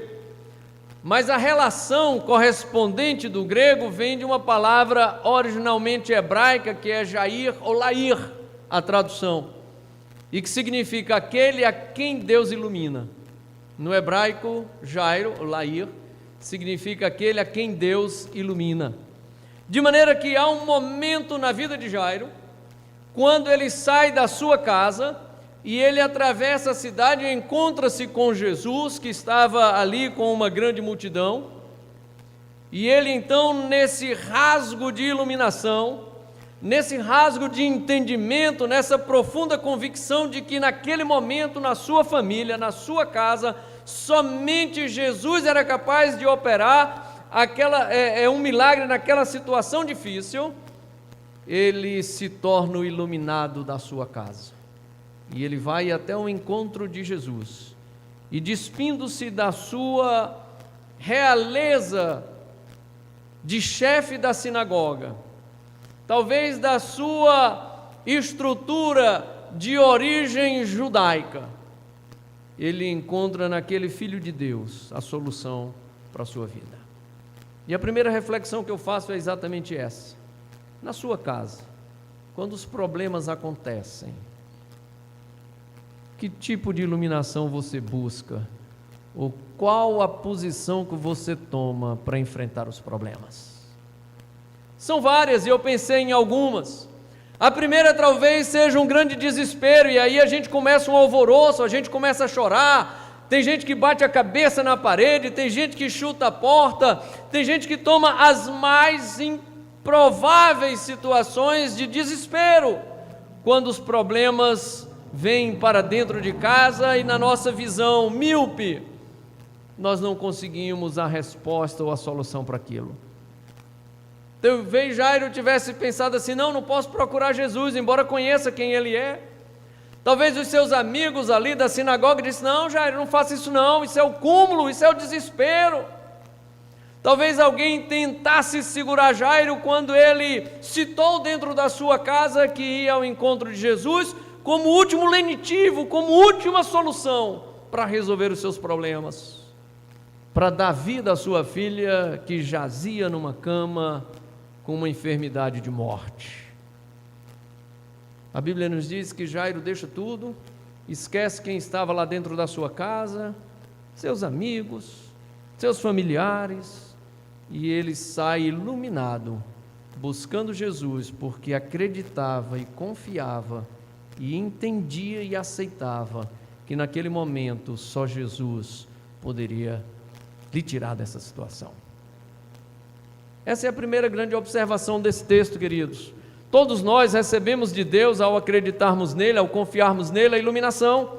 mas a relação correspondente do grego vem de uma palavra originalmente hebraica, que é Jair ou Lair, a tradução, e que significa aquele a quem Deus ilumina. No hebraico, Jairo, ou Lair, significa aquele a quem Deus ilumina. De maneira que há um momento na vida de Jairo, quando ele sai da sua casa e ele atravessa a cidade e encontra-se com Jesus, que estava ali com uma grande multidão, e ele então, nesse rasgo de iluminação, nesse rasgo de entendimento, nessa profunda convicção de que naquele momento, na sua família, na sua casa, somente Jesus era capaz de operar, um milagre naquela situação difícil, ele se torna o iluminado da sua casa. E ele vai até o encontro de Jesus. E despindo-se da sua realeza de chefe da sinagoga, talvez da sua estrutura de origem judaica, ele encontra naquele Filho de Deus a solução para a sua vida. E a primeira reflexão que eu faço é exatamente essa. Na sua casa, quando os problemas acontecem, que tipo de iluminação você busca? Ou qual a posição que você toma para enfrentar os problemas? São várias e eu pensei em algumas. A primeira talvez seja um grande desespero, e aí a gente começa um alvoroço, a gente começa a chorar, tem gente que bate a cabeça na parede, tem gente que chuta a porta, tem gente que toma as mais improváveis situações de desespero, quando os problemas vêm para dentro de casa e na nossa visão míope, nós não conseguimos a resposta ou a solução para aquilo. Talvez Jairo tivesse pensado assim, não posso procurar Jesus, embora conheça quem ele é. Talvez os seus amigos ali da sinagoga disseram, não Jairo, não faça isso não, isso é o cúmulo, isso é o desespero. Talvez alguém tentasse segurar Jairo quando ele citou dentro da sua casa que ia ao encontro de Jesus como último lenitivo, como última solução para resolver os seus problemas, para dar vida à sua filha que jazia numa cama com uma enfermidade de morte. A Bíblia nos diz que Jairo deixa tudo, esquece quem estava lá dentro da sua casa, seus amigos, seus familiares, e ele sai iluminado, buscando Jesus, porque acreditava e confiava, e entendia e aceitava que naquele momento só Jesus poderia lhe tirar dessa situação. Essa é a primeira grande observação desse texto, queridos. Todos nós recebemos de Deus, ao acreditarmos nele, ao confiarmos nele, a iluminação.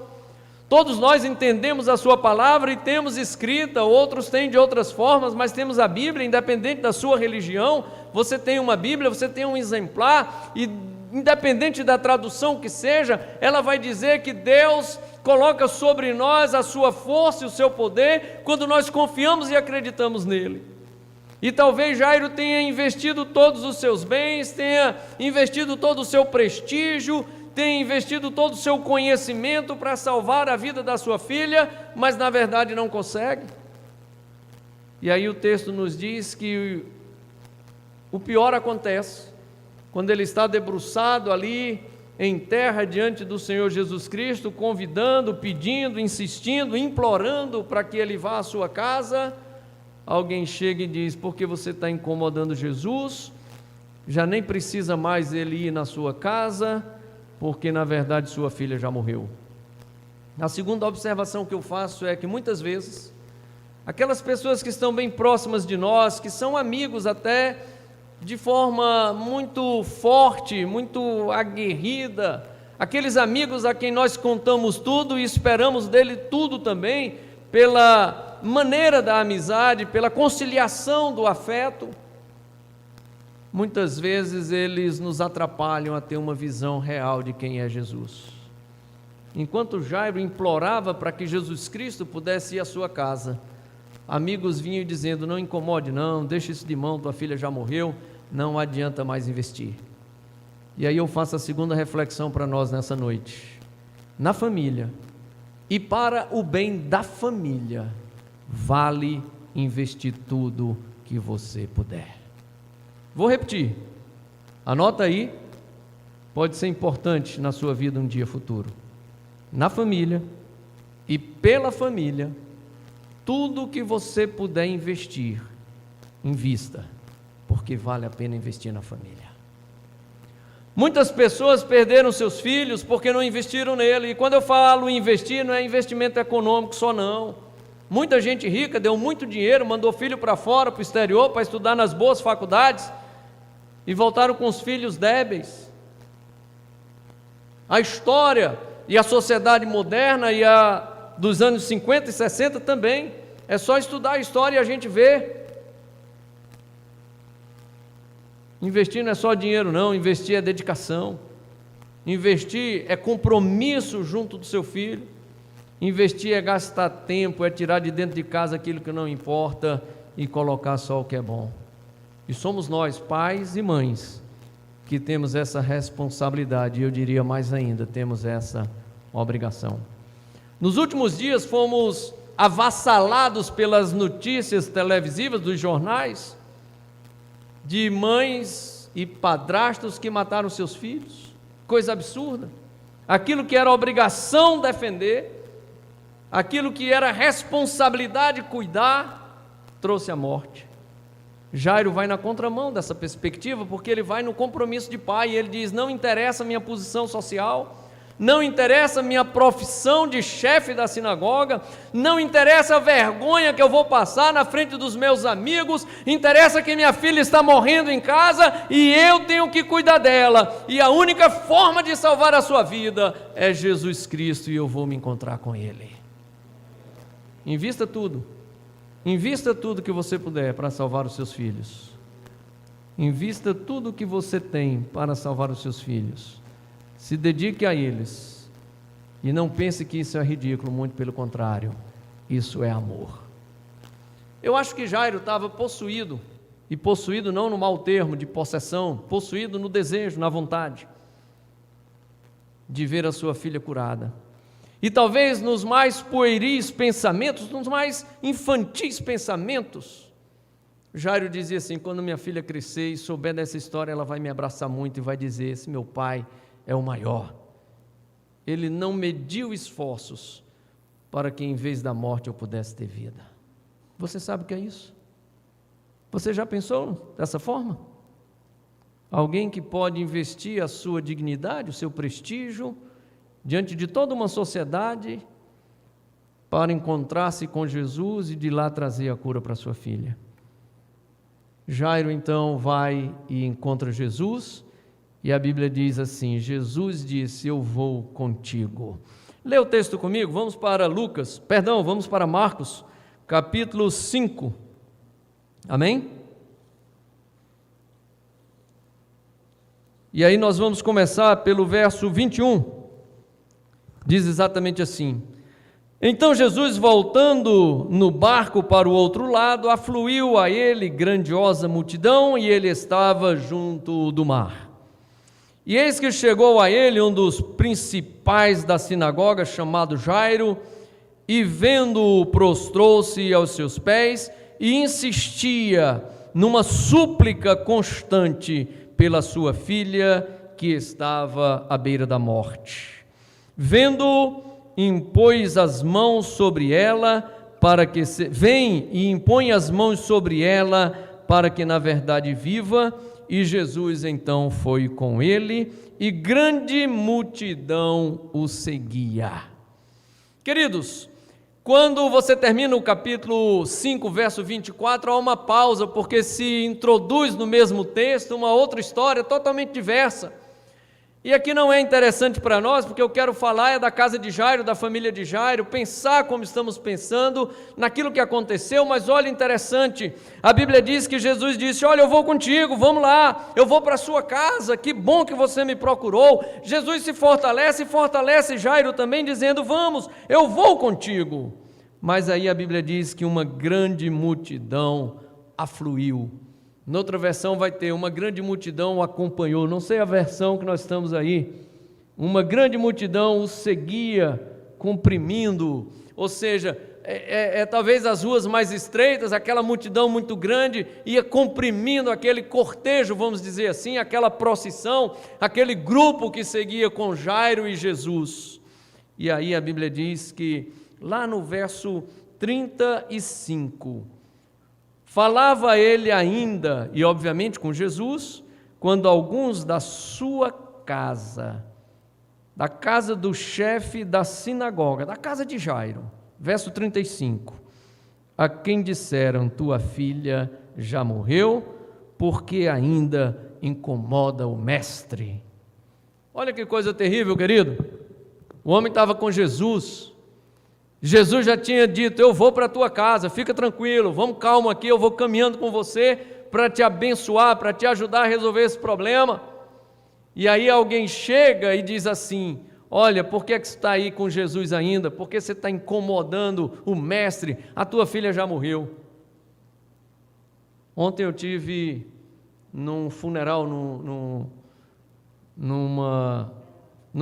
Todos nós entendemos a sua palavra e temos escrita, outros têm de outras formas, mas temos a Bíblia, independente da sua religião. Você tem uma Bíblia, você tem um exemplar, e independente da tradução que seja, ela vai dizer que Deus coloca sobre nós a sua força e o seu poder, quando nós confiamos e acreditamos nele. E talvez Jairo tenha investido todos os seus bens, tenha investido todo o seu prestígio, tenha investido todo o seu conhecimento para salvar a vida da sua filha, mas na verdade não consegue. E aí o texto nos diz que o pior acontece quando ele está debruçado ali em terra diante do Senhor Jesus Cristo, convidando, pedindo, insistindo, implorando para que ele vá à sua casa. Alguém chega e diz, porque você está incomodando Jesus, já nem precisa mais ele ir na sua casa, porque na verdade sua filha já morreu. A segunda observação que eu faço é que muitas vezes, aquelas pessoas que estão bem próximas de nós, que são amigos até de forma muito forte, muito aguerrida, aqueles amigos a quem nós contamos tudo e esperamos dele tudo também, pela maneira da amizade, pela conciliação do afeto, muitas vezes eles nos atrapalham a ter uma visão real de quem é Jesus. Enquanto Jairo implorava para que Jesus Cristo pudesse ir à sua casa, amigos vinham dizendo, não incomode não, deixa isso de mão, tua filha já morreu, não adianta mais investir. E aí eu faço a segunda reflexão para nós nessa noite. Na família, e para o bem da família, vale investir tudo que você puder. Vou repetir, anota aí, pode ser importante na sua vida um dia futuro. Na família e pela família, tudo que você puder investir, invista, porque vale a pena investir na família. Muitas pessoas perderam seus filhos porque não investiram nele, e quando eu falo investir, não é investimento econômico só não. Muita gente rica deu muito dinheiro, mandou filho para fora, para o exterior, para estudar nas boas faculdades, e voltaram com os filhos débeis. A história e a sociedade moderna e a dos anos 50 e 60 também, é só estudar a história e a gente vê Investir não é só dinheiro não, investir é dedicação. Investir é compromisso junto do seu filho. Investir é gastar tempo, é tirar de dentro de casa aquilo que não importa e colocar só o que é bom. E somos nós, pais e mães, que temos essa responsabilidade, e eu diria mais ainda, temos essa obrigação. Nos últimos dias fomos avassalados pelas notícias televisivas dos jornais de mães e padrastos que mataram seus filhos. Coisa absurda. Aquilo que era obrigação defender, aquilo que era responsabilidade cuidar, trouxe a morte. Jairo vai na contramão dessa perspectiva, porque ele vai no compromisso de pai, e ele diz: não interessa a minha posição social, não interessa a minha profissão de chefe da sinagoga, não interessa a vergonha que eu vou passar na frente dos meus amigos, interessa que minha filha está morrendo em casa e eu tenho que cuidar dela, e a única forma de salvar a sua vida é Jesus Cristo, e eu vou me encontrar com Ele. Invista tudo que você puder para salvar os seus filhos. Invista tudo que você tem para salvar os seus filhos. Se dedique a eles, e não pense que isso é ridículo, muito pelo contrário, isso é amor. Eu acho que Jairo estava possuído, e possuído não no mau termo de possessão, possuído no desejo, na vontade de ver a sua filha curada. E talvez nos mais pueris pensamentos, nos mais infantis pensamentos, Jairo dizia assim: quando minha filha crescer e souber dessa história, ela vai me abraçar muito e vai dizer: esse meu pai é o maior. Ele não mediu esforços para que em vez da morte eu pudesse ter vida. Você sabe o que é isso? Você já pensou dessa forma? Alguém que pode investir a sua dignidade, o seu prestígio, diante de toda uma sociedade, para encontrar-se com Jesus e de lá trazer a cura para sua filha. Jairo então vai e encontra Jesus, e a Bíblia diz assim: Jesus disse: eu vou contigo. Lê o texto comigo, vamos para Marcos, capítulo 5, amém? E aí nós vamos começar pelo verso 21, diz exatamente assim: então Jesus, voltando no barco para o outro lado, afluiu a ele grandiosa multidão, e ele estava junto do mar. E eis que chegou a ele um dos principais da sinagoga, chamado Jairo, e vendo-o, prostrou-se aos seus pés e insistia numa súplica constante pela sua filha, que estava à beira da morte. Vendo-o, impôs as mãos sobre ela, para que vem e impõe as mãos sobre ela, para que na verdade viva. E Jesus então foi com ele, e grande multidão o seguia. Queridos, quando você termina o capítulo 5, verso 24, há uma pausa, porque se introduz no mesmo texto uma outra história totalmente diversa. E aqui não é interessante para nós, porque eu quero falar da casa de Jairo, da família de Jairo, pensar como estamos pensando naquilo que aconteceu. Mas olha, interessante, a Bíblia diz que Jesus disse: olha, eu vou contigo, vamos lá, eu vou para a sua casa, que bom que você me procurou. Jesus se fortalece, e fortalece Jairo também, dizendo: vamos, eu vou contigo. Mas aí a Bíblia diz que uma grande multidão afluiu. Noutra versão vai ter: uma grande multidão o acompanhou. Não sei a versão que nós estamos aí. Uma grande multidão o seguia, comprimindo. Ou seja, talvez as ruas mais estreitas, aquela multidão muito grande ia comprimindo aquele cortejo, vamos dizer assim, aquela procissão, aquele grupo que seguia com Jairo e Jesus. E aí a Bíblia diz que lá no verso 35... falava ele ainda, e obviamente com Jesus, quando alguns da sua casa, da casa do chefe da sinagoga, da casa de Jairo, verso 35, a quem disseram: tua filha já morreu, porque ainda incomoda o mestre. Olha que coisa terrível, querido. O homem estava com Jesus. Jesus já tinha dito: eu vou para a tua casa, fica tranquilo, vamos calmo aqui, eu vou caminhando com você, para te abençoar, para te ajudar a resolver esse problema. E aí alguém chega e diz assim: olha, por que você está aí com Jesus ainda? Por que você está incomodando o mestre? A tua filha já morreu. Ontem eu tive num funeral, num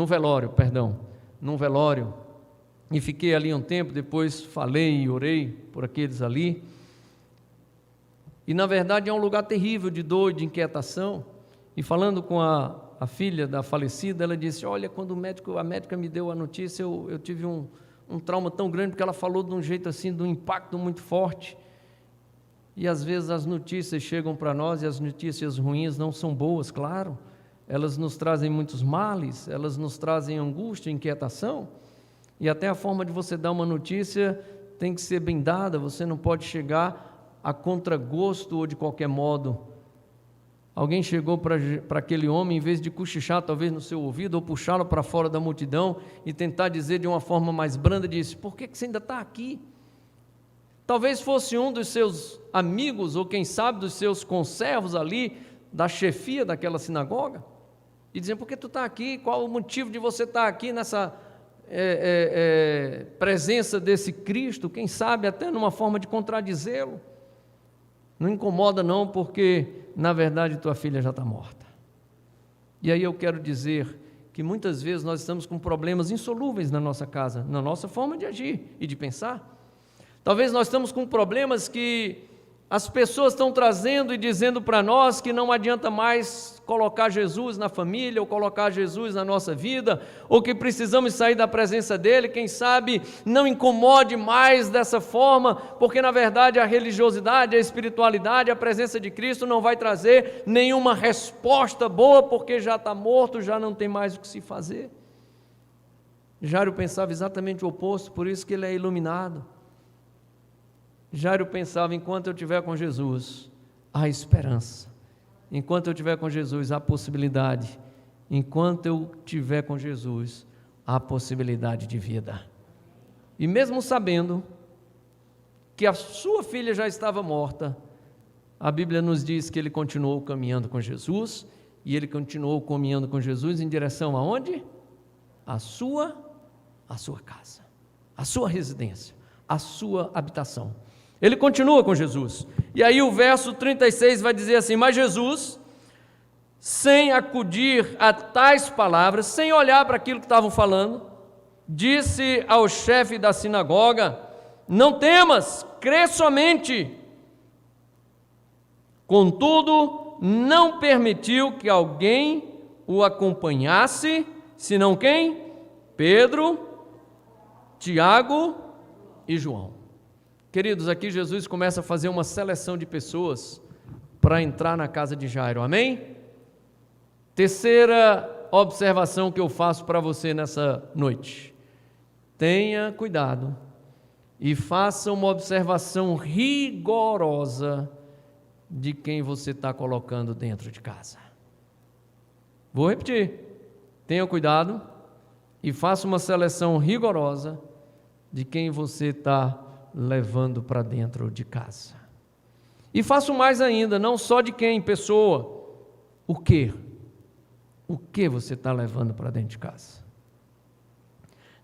velório, e fiquei ali um tempo, depois falei e orei por aqueles ali. E na verdade é um lugar terrível de dor e de inquietação. E falando com a filha da falecida, ela disse: olha, quando a médica me deu a notícia, eu tive um trauma tão grande, porque ela falou de um jeito assim, de um impacto muito forte. E às vezes as notícias chegam para nós, e as notícias ruins não são boas, claro. Elas nos trazem muitos males, elas nos trazem angústia, inquietação. E até a forma de você dar uma notícia tem que ser bem dada, você não pode chegar a contragosto ou de qualquer modo. Alguém chegou para aquele homem, em vez de cochichar talvez no seu ouvido, ou puxá-lo para fora da multidão e tentar dizer de uma forma mais branda, disse: por que você ainda está aqui? Talvez fosse um dos seus amigos, ou quem sabe dos seus conservos ali, da chefia daquela sinagoga, e diziam: por que tu está aqui? Qual o motivo de você estar aqui nessa presença desse Cristo? Quem sabe até numa forma de contradizê-lo. Não incomoda não, porque na verdade tua filha já está morta. E aí eu quero dizer que muitas vezes nós estamos com problemas insolúveis na nossa casa, na nossa forma de agir e de pensar. Talvez nós estamos com problemas que as pessoas estão trazendo e dizendo para nós que não adianta mais colocar Jesus na família, ou colocar Jesus na nossa vida, ou que precisamos sair da presença dele. Quem sabe não incomode mais dessa forma, porque na verdade a religiosidade, a espiritualidade, a presença de Cristo não vai trazer nenhuma resposta boa, porque já está morto, já não tem mais o que se fazer. Jairo pensava exatamente o oposto, por isso que ele é iluminado. Jairo pensava: enquanto eu estiver com Jesus, há esperança. Enquanto eu estiver com Jesus, há possibilidade. Enquanto eu estiver com Jesus, há possibilidade de vida. E mesmo sabendo que a sua filha já estava morta, a Bíblia nos diz que ele continuou caminhando com Jesus, e ele continuou caminhando com Jesus em direção aonde? A sua casa, a sua residência, a sua habitação. Ele continua com Jesus. E aí o verso 36 vai dizer assim: mas Jesus, sem acudir a tais palavras, sem olhar para aquilo que estavam falando, disse ao chefe da sinagoga: não temas, crê somente. Contudo, não permitiu que alguém o acompanhasse, senão quem? Pedro, Tiago e João. Queridos, aqui Jesus começa a fazer uma seleção de pessoas para entrar na casa de Jairo, amém? Terceira observação que eu faço para você nessa noite: tenha cuidado e faça uma observação rigorosa de quem você está colocando dentro de casa. Vou repetir: tenha cuidado e faça uma seleção rigorosa de quem você está levando para dentro de casa. E faço mais ainda, não só de quem, pessoa, o que você está levando para dentro de casa.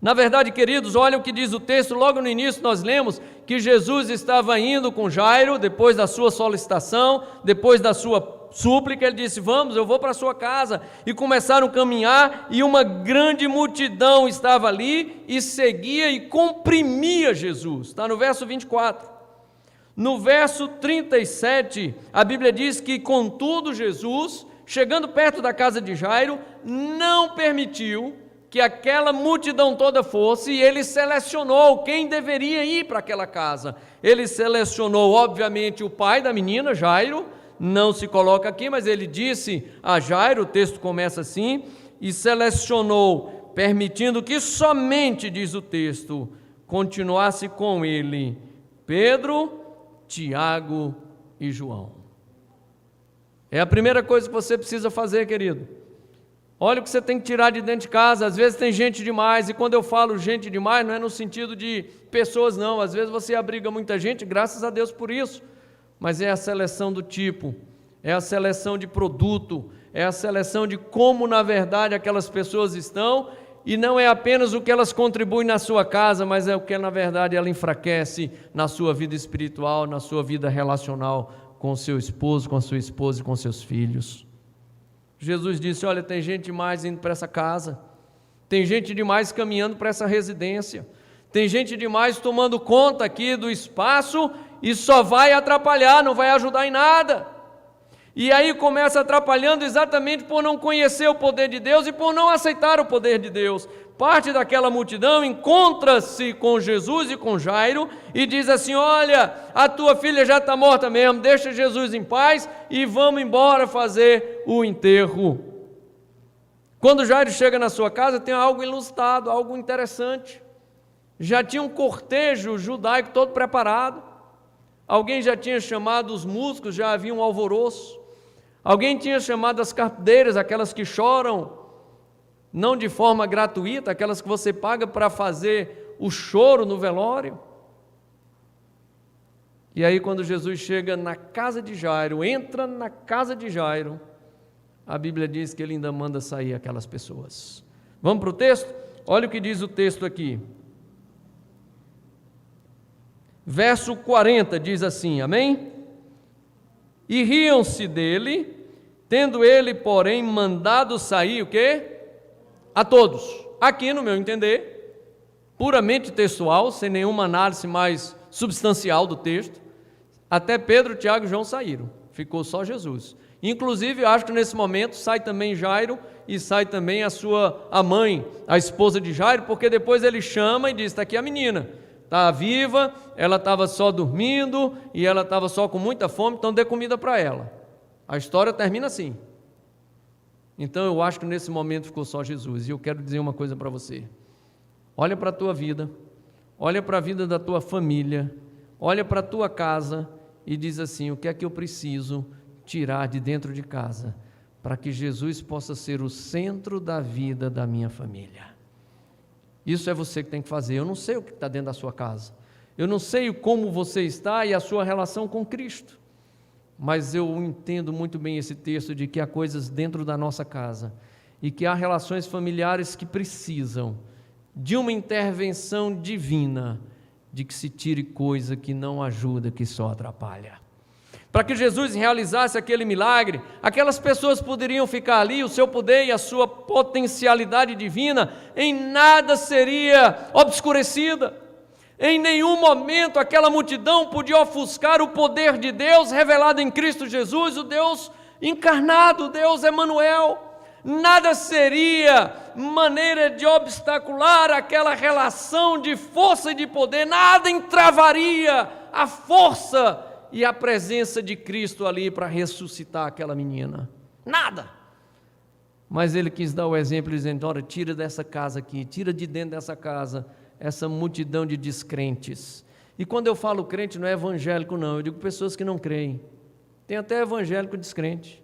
Na verdade, queridos, olha o que diz o texto. Logo no início nós lemos que Jesus estava indo com Jairo, depois da sua solicitação, depois da sua súplica, ele disse: vamos, eu vou para a sua casa. E começaram a caminhar, e uma grande multidão estava ali, e seguia e comprimia Jesus. Está no verso 24. No verso 37, a Bíblia diz que, contudo, Jesus, chegando perto da casa de Jairo, não permitiu que aquela multidão toda fosse, e ele selecionou quem deveria ir para aquela casa. Ele selecionou, obviamente, o pai da menina, Jairo. Não se coloca aqui, mas ele disse a Jairo, o texto começa assim: e selecionou, permitindo que somente, diz o texto, continuasse com ele Pedro, Tiago e João. É a primeira coisa que você precisa fazer, querido. Olha o que você tem que tirar de dentro de casa. Às vezes tem gente demais, e quando eu falo gente demais, não é no sentido de pessoas não. Às vezes você abriga muita gente, graças a Deus por isso. mas é a seleção do tipo, é a seleção de produto, é a seleção de como na verdade aquelas pessoas estão, e não é apenas o que elas contribuem na sua casa, mas é o que na verdade ela enfraquece na sua vida espiritual, na sua vida relacional com o seu esposo, com a sua esposa e com seus filhos. Jesus disse: olha, tem gente demais indo para essa casa, tem gente demais caminhando para essa residência, tem gente demais tomando conta aqui do espaço e só vai atrapalhar, não vai ajudar em nada. E aí começa atrapalhando exatamente por não conhecer o poder de Deus e por não aceitar o poder de Deus. Parte daquela multidão encontra-se com Jesus e com Jairo e diz assim: olha, a tua filha já está morta mesmo, deixa Jesus em paz e vamos embora fazer o enterro. Quando Jairo chega na sua casa, tem algo ilustrado, algo interessante. Já tinha um cortejo judaico todo preparado, alguém já tinha chamado os músicos, já havia um alvoroço. Alguém tinha chamado as carpideiras, aquelas que choram, não de forma gratuita, aquelas que você paga para fazer o choro no velório. E aí quando Jesus chega na casa de Jairo, entra na casa de Jairo, a Bíblia diz que ele ainda manda sair aquelas pessoas. Vamos para o texto? Olha o que diz o texto aqui. Verso 40 diz assim, amém? E riam-se dele, tendo ele, porém, mandado sair o quê? A todos. Aqui, no meu entender, puramente textual, sem nenhuma análise mais substancial do texto, até Pedro, Tiago e João saíram, ficou só Jesus. Inclusive, acho que nesse momento sai também Jairo e sai também a mãe, a esposa de Jairo, porque depois ele chama e diz: está aqui a menina, está viva, ela estava só dormindo e ela estava só com muita fome, então dê comida para ela. A história termina assim. Então eu acho que nesse momento ficou só Jesus. E eu quero dizer uma coisa para você: olha para a tua vida, olha para a vida da tua família, olha para a tua casa e diz assim: o que é que eu preciso tirar de dentro de casa para que Jesus possa ser o centro da vida da minha família? Isso é você que tem que fazer. Eu não sei o que está dentro da sua casa, eu não sei como você está e a sua relação com Cristo, mas eu entendo muito bem esse texto de que há coisas dentro da nossa casa e que há relações familiares que precisam de uma intervenção divina, de que se tire coisa que não ajuda, que só atrapalha. Para que Jesus realizasse aquele milagre, aquelas pessoas poderiam ficar ali, o seu poder e a sua potencialidade divina em nada seria obscurecida. Em nenhum momento aquela multidão podia ofuscar o poder de Deus revelado em Cristo Jesus, o Deus encarnado, o Deus Emanuel. Nada seria maneira de obstacular aquela relação de força e de poder, nada entravaria a força e a presença de Cristo ali para ressuscitar aquela menina, nada. Mas ele quis dar o exemplo dizendo: olha, tira dessa casa aqui, tira de dentro dessa casa essa multidão de descrentes. E quando eu falo crente não é evangélico não, eu digo pessoas que não creem. Tem até evangélico descrente.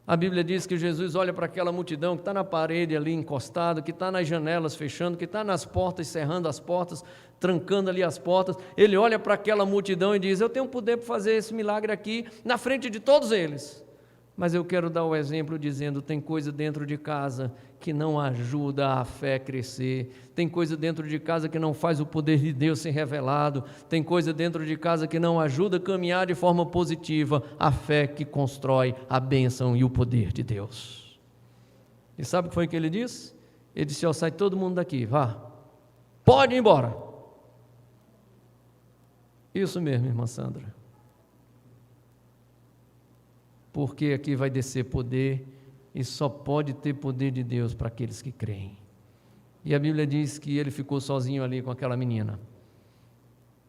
A Bíblia diz que Jesus olha para aquela multidão que está na parede ali encostado, que está nas janelas fechando, que está nas portas cerrando as portas, trancando ali as portas. Ele olha para aquela multidão e diz: eu tenho poder para fazer esse milagre aqui na frente de todos eles. Mas eu quero dar o exemplo dizendo: tem coisa dentro de casa que não ajuda a fé a crescer, tem coisa dentro de casa que não faz o poder de Deus ser revelado, tem coisa dentro de casa que não ajuda a caminhar de forma positiva a fé que constrói a bênção e o poder de Deus. E sabe o que foi que ele disse? Ele disse: ó, sai todo mundo daqui, vá, pode ir embora. Isso mesmo, irmã Sandra. Porque aqui vai descer poder, e só pode ter poder de Deus para aqueles que creem. E a Bíblia diz que ele ficou sozinho ali com aquela menina.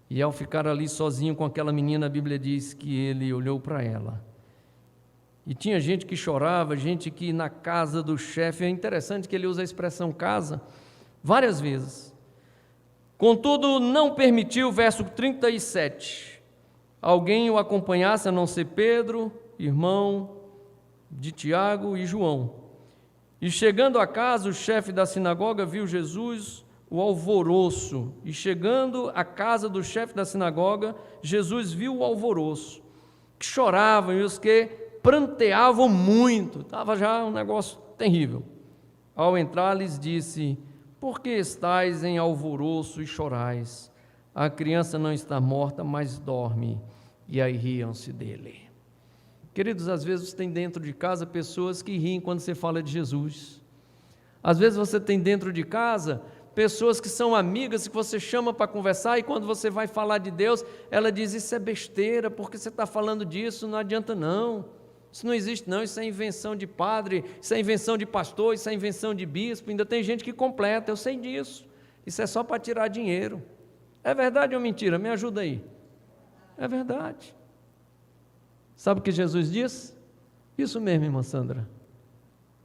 E ao ficar ali sozinho com aquela menina, a Bíblia diz que ele olhou para ela. E tinha gente que chorava, gente que na casa do chefe, é interessante que ele usa a expressão casa várias vezes. Contudo, não permitiu, verso 37, alguém o acompanhasse a não ser Pedro, irmão de Tiago e João. E chegando a casa, o chefe da sinagoga viu Jesus o alvoroço, e chegando à casa do chefe da sinagoga, Jesus viu o alvoroço, que choravam e os que pranteavam muito. Estava já um negócio terrível. Ao entrar, lhes disse: por que estáis em alvoroço e chorais? A criança não está morta, mas dorme. E aí riam-se dele. Queridos, às vezes você tem dentro de casa pessoas que riem quando você fala de Jesus. Às vezes você tem dentro de casa pessoas que são amigas, que você chama para conversar, e quando você vai falar de Deus, ela diz: isso é besteira, porque você está falando disso, não adianta não, isso não existe não, isso é invenção de padre, isso é invenção de pastor, isso é invenção de bispo. Ainda tem gente que completa, eu sei disso, isso é só para tirar dinheiro. É verdade ou mentira? Me ajuda aí. É verdade. Sabe o que Jesus diz? Isso mesmo, irmã Sandra.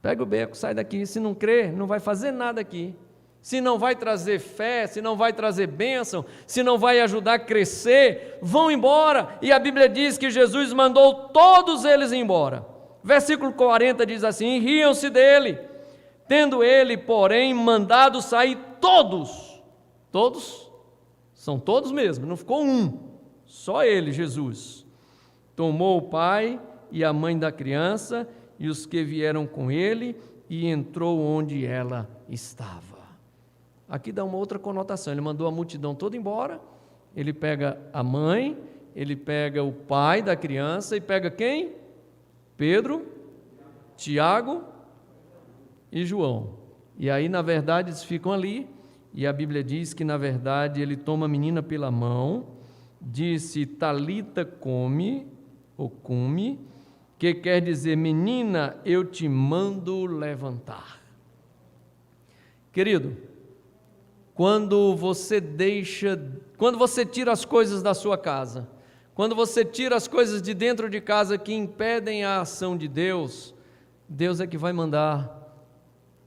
Pega o beco, sai daqui. Se não crer, não vai fazer nada aqui. Se não vai trazer fé, se não vai trazer bênção, se não vai ajudar a crescer, vão embora. E a Bíblia diz que Jesus mandou todos eles embora. Versículo 40 diz assim: riam-se dele, tendo ele, porém, mandado sair todos. Todos? São todos mesmo, não ficou um, só ele, Jesus. Tomou o pai e a mãe da criança e os que vieram com ele e entrou onde ela estava. Aqui dá uma outra conotação, ele mandou a multidão toda embora, ele pega a mãe, ele pega o pai da criança e pega quem? Pedro, Tiago e João. E aí, na verdade, eles ficam ali, e a Bíblia diz que, na verdade, ele toma a menina pela mão, disse: Talita come, ou cume, que quer dizer: menina, eu te mando levantar. Querido, quando você tira as coisas da sua casa, quando você tira as coisas de dentro de casa que impedem a ação de Deus, Deus é que vai mandar.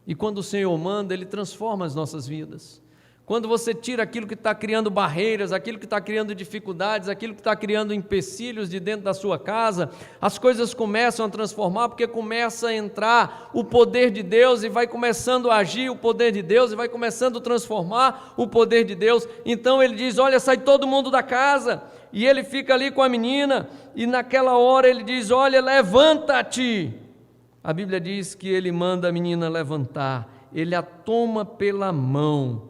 E quando o Senhor manda, Ele transforma as nossas vidas. Quando você tira aquilo que está criando barreiras, aquilo que está criando dificuldades, aquilo que está criando empecilhos de dentro da sua casa, as coisas começam a transformar, porque começa a entrar o poder de Deus e vai começando a agir o poder de Deus e vai começando a transformar o poder de Deus. Então ele diz: olha, sai todo mundo da casa. E ele fica ali com a menina e naquela hora ele diz: olha, levanta-te. A Bíblia diz que ele manda a menina levantar, ele a toma pela mão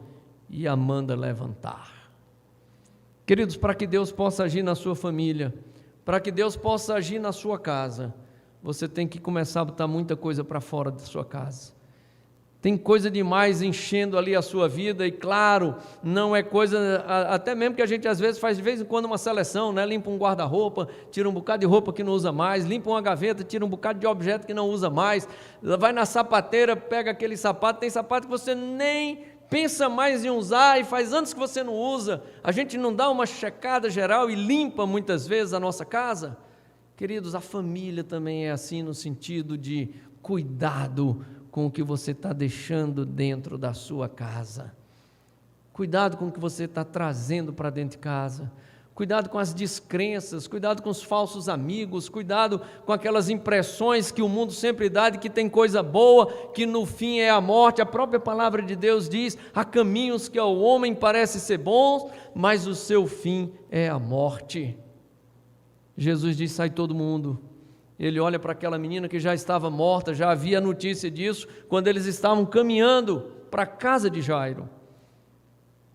e a manda levantar. Queridos, para que Deus possa agir na sua família, para que Deus possa agir na sua casa, você tem que começar a botar muita coisa para fora da sua casa. Tem coisa demais enchendo ali a sua vida, e claro, não é coisa, até mesmo que a gente às vezes faz de vez em quando uma seleção, né? Limpa um guarda-roupa, tira um bocado de roupa que não usa mais, limpa uma gaveta, tira um bocado de objeto que não usa mais, vai na sapateira, pega aquele sapato, tem sapato que você nem pensa mais em usar e faz anos que você não usa. A gente não dá uma checada geral e limpa muitas vezes a nossa casa? Queridos, a família também é assim, no sentido de cuidado com o que você está deixando dentro da sua casa. Cuidado com o que você está trazendo para dentro de casa. Cuidado com as descrenças, cuidado com os falsos amigos, cuidado com aquelas impressões que o mundo sempre dá de que tem coisa boa, que no fim é a morte. A própria palavra de Deus diz: há caminhos que ao homem parecem ser bons, mas o seu fim é a morte. Jesus diz: sai todo mundo. Ele olha para aquela menina que já estava morta, já havia notícia disso, quando eles estavam caminhando para a casa de Jairo.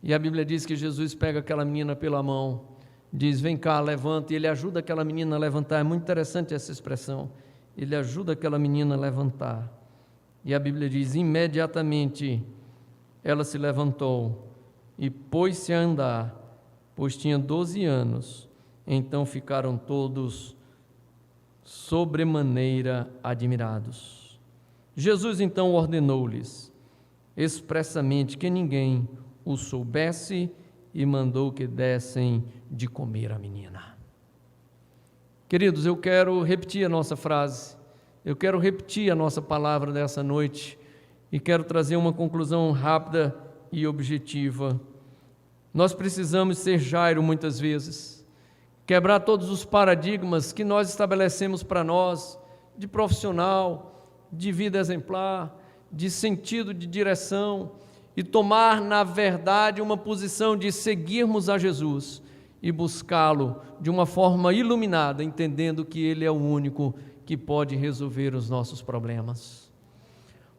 E a Bíblia diz que Jesus pega aquela menina pela mão, diz: vem cá, levanta, e ele ajuda aquela menina a levantar. É muito interessante essa expressão, ele ajuda aquela menina a levantar. E a Bíblia diz: imediatamente ela se levantou e pôs-se a andar, pois tinha 12 anos. Então ficaram todos sobremaneira admirados. Jesus então ordenou-lhes expressamente que ninguém o soubesse e mandou que dessem de comer à menina. Queridos, eu quero repetir a nossa frase, eu quero repetir a nossa palavra dessa noite e quero trazer uma conclusão rápida e objetiva. Nós precisamos ser Jairo muitas vezes, quebrar todos os paradigmas que nós estabelecemos para nós, de profissional, de vida exemplar, de sentido de direção, e tomar, na verdade, uma posição de seguirmos a Jesus e buscá-lo de uma forma iluminada, entendendo que Ele é o único que pode resolver os nossos problemas.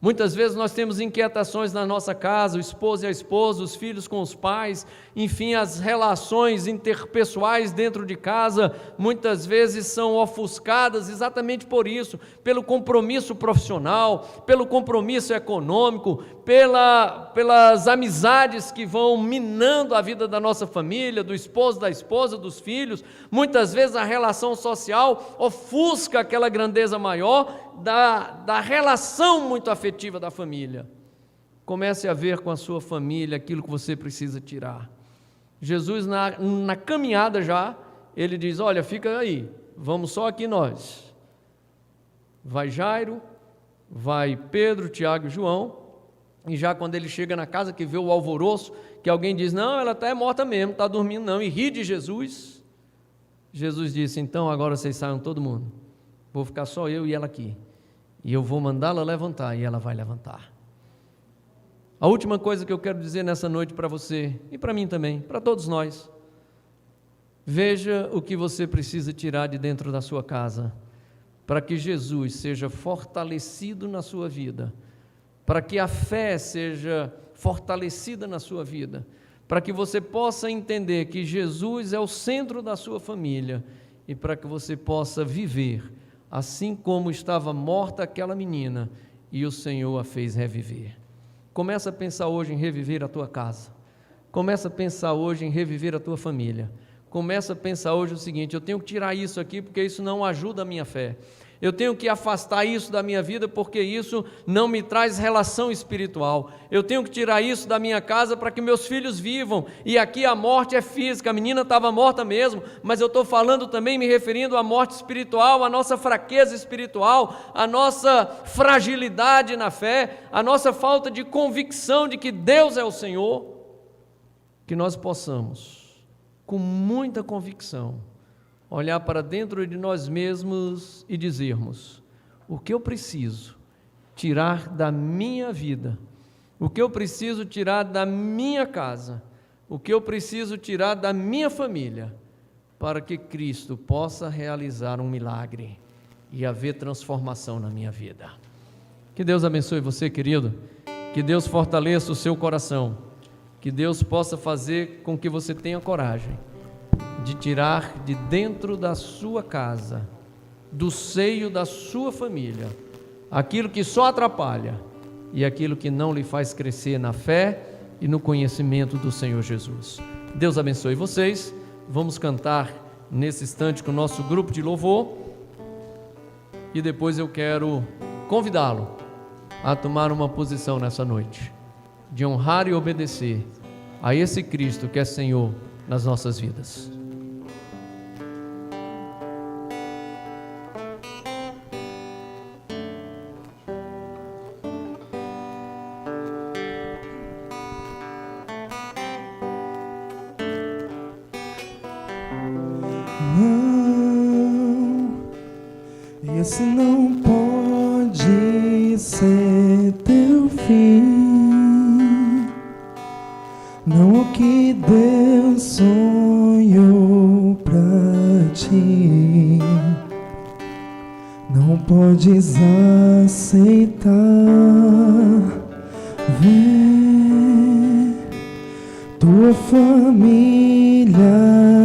Muitas vezes nós temos inquietações na nossa casa, o esposo e a esposa, os filhos com os pais, enfim, as relações interpessoais dentro de casa, muitas vezes são ofuscadas exatamente por isso, pelo compromisso profissional, pelo compromisso econômico, pelas amizades que vão minando a vida da nossa família, do esposo, da esposa, dos filhos. Muitas vezes a relação social ofusca aquela grandeza maior da relação muito afetiva da família. Comece a ver com a sua família aquilo que você precisa tirar. Jesus, na caminhada já, ele diz: olha, fica aí, vamos só aqui nós. Vai Jairo, vai Pedro, Tiago e João, e já quando ele chega na casa, que vê o alvoroço, que alguém diz: não, ela está morta mesmo, está dormindo não, e ri de Jesus. Jesus disse: então agora vocês saiam todo mundo, vou ficar só eu e ela aqui, e eu vou mandá-la levantar, e ela vai levantar. A última coisa que eu quero dizer nessa noite para você, e para mim também, para todos nós: veja o que você precisa tirar de dentro da sua casa, para que Jesus seja fortalecido na sua vida, para que a fé seja fortalecida na sua vida, para que você possa entender que Jesus é o centro da sua família, e para que você possa viver assim como estava morta aquela menina e o Senhor a fez reviver. Começa a pensar hoje em reviver a tua casa. Começa a pensar hoje em reviver a tua família. Começa a pensar hoje o seguinte: eu tenho que tirar isso aqui porque isso não ajuda a minha fé. Eu tenho que afastar isso da minha vida porque isso não me traz relação espiritual. Eu tenho que tirar isso da minha casa para que meus filhos vivam. E aqui a morte é física, a menina estava morta mesmo, mas eu estou falando também, me referindo à morte espiritual, à nossa fraqueza espiritual, à nossa fragilidade na fé, à nossa falta de convicção de que Deus é o Senhor. Que nós possamos, com muita convicção, olhar para dentro de nós mesmos e dizermos: o que eu preciso tirar da minha vida, o que eu preciso tirar da minha casa, o que eu preciso tirar da minha família, para que Cristo possa realizar um milagre e haver transformação na minha vida. Que Deus abençoe você, querido, que Deus fortaleça o seu coração, que Deus possa fazer com que você tenha coragem de tirar de dentro da sua casa, do seio da sua família, aquilo que só atrapalha e aquilo que não lhe faz crescer na fé e no conhecimento do Senhor Jesus. Deus abençoe vocês. Vamos cantar nesse instante com o nosso grupo de louvor e depois eu quero convidá-lo a tomar uma posição nessa noite de honrar e obedecer a esse Cristo que é Senhor nas nossas vidas. Esse não pode ser teu fim, não o que Deus sonhou pra ti. Não podes aceitar ver tua família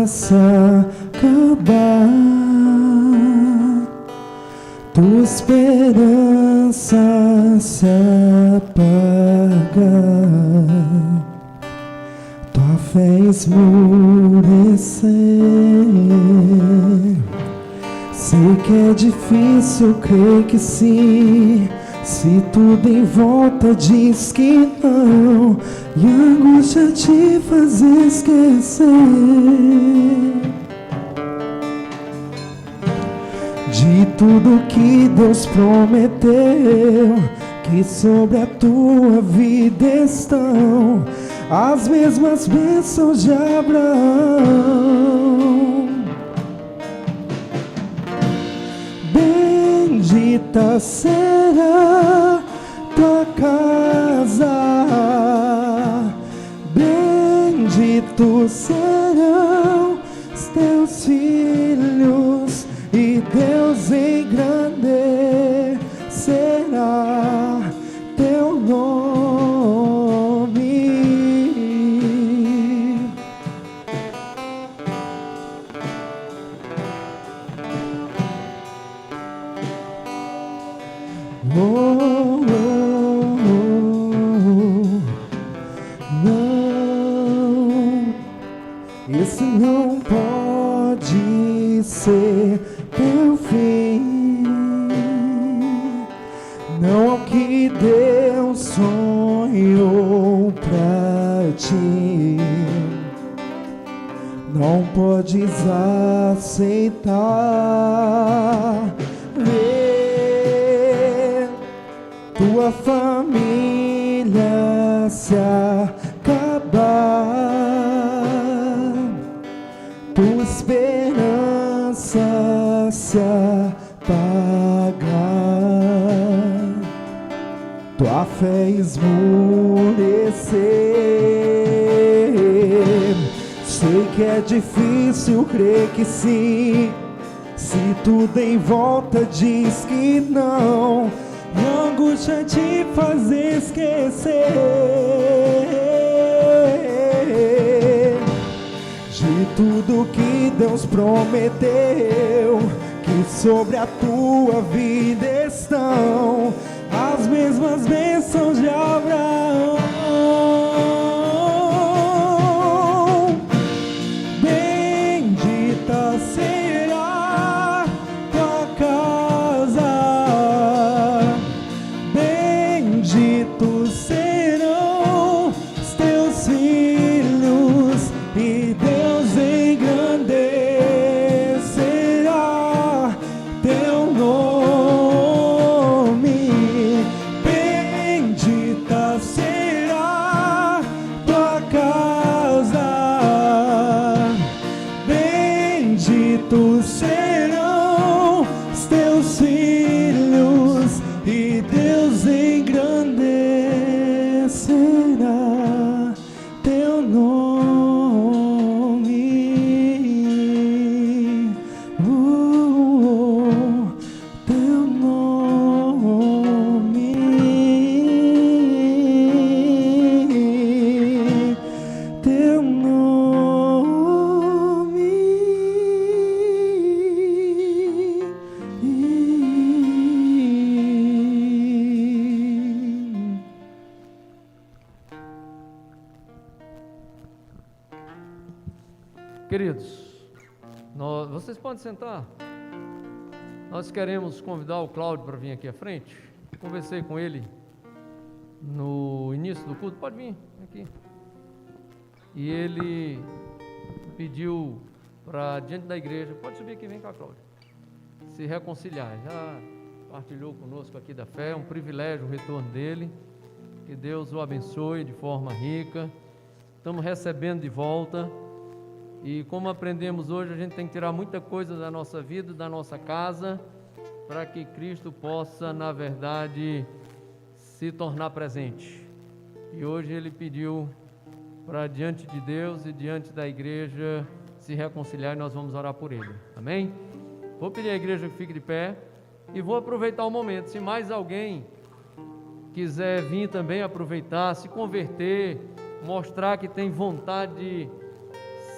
se acabar, tua esperança se apagar, tua fé esmorecer. Sei que é difícil crer que sim, se tudo em volta diz que não, e a angústia te faz esquecer de tudo que Deus prometeu, que sobre a tua vida estão as mesmas bênçãos de Abraão. Bendita será tua casa, serão os teus filhos, e Deus engrandecerá teu nome. Oh, oh, oh, não, esse não pode ser teu fim. Não é o que Deus sonhou pra ti. Não podes aceitar ver tua família se acabar, tua esperança se apagar, tua fé esmorecer. Sei que é difícil crer que sim, se tudo em volta diz que não, e a angústia te faz esquecer de tudo que Deus prometeu, que sobre a tua vida estão as mesmas bênçãos de Abraão. Bendita será tua casa, benditos serão os teus filhos, e Deus engrandecerá teu nome. Bendita será tua casa, benditos serão os teus filhos, e Deus engrandecerá teu nome. Teu nome. Teu nome. Queridos, vocês podem sentar. Nós queremos convidar o Cláudio para vir aqui à frente. Conversei com ele no início do culto. Pode vir aqui. E ele pediu para diante da igreja. Pode subir aqui, vem cá, Cláudio. Se reconciliar. Já partilhou conosco aqui da fé. É um privilégio o retorno dele. Que Deus o abençoe de forma rica. Estamos recebendo de volta. E como aprendemos hoje, a gente tem que tirar muita coisa da nossa vida, da nossa casa, para que Cristo possa, na verdade, se tornar presente. E hoje ele pediu para diante de Deus e diante da igreja se reconciliar, e nós vamos orar por ele. Amém? Vou pedir à igreja que fique de pé e vou aproveitar o momento. Se mais alguém quiser vir também aproveitar, se converter, mostrar que tem vontade de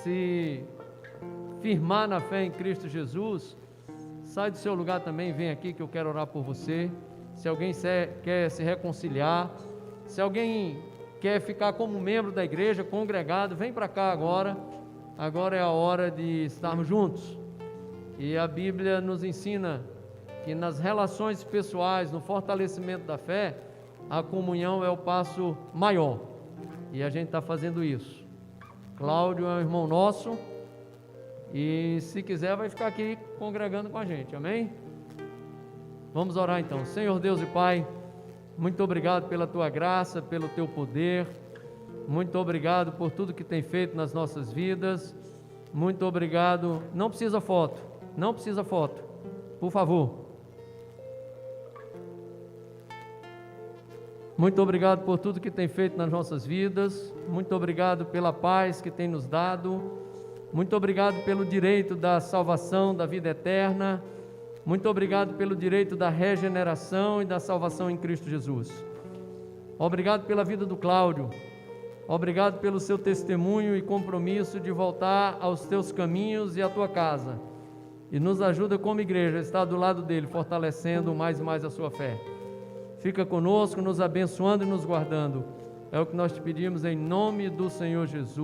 se firmar na fé em Cristo Jesus, sai do seu lugar também, vem aqui que eu quero orar por você. Se alguém quer se reconciliar, se alguém quer ficar como membro da igreja, congregado, vem para cá agora. Agora é a hora de estarmos juntos. E a Bíblia nos ensina que nas relações pessoais, no fortalecimento da fé, a comunhão é o passo maior. E a gente está fazendo isso. Cláudio é um irmão nosso e se quiser vai ficar aqui congregando com a gente, amém? Vamos orar então. Senhor Deus e Pai, muito obrigado pela Tua graça, pelo Teu poder, muito obrigado por tudo que tem feito nas nossas vidas, muito obrigado. Não precisa foto, por favor. Muito obrigado por tudo que tem feito nas nossas vidas. Muito obrigado pela paz que tem nos dado. Muito obrigado pelo direito da salvação, da vida eterna. Muito obrigado pelo direito da regeneração e da salvação em Cristo Jesus. Obrigado pela vida do Cláudio. Obrigado pelo seu testemunho e compromisso de voltar aos teus caminhos e à tua casa. E nos ajuda como igreja a estar do lado dele, fortalecendo mais e mais a sua fé. Fica conosco, nos abençoando e nos guardando. É o que nós te pedimos em nome do Senhor Jesus.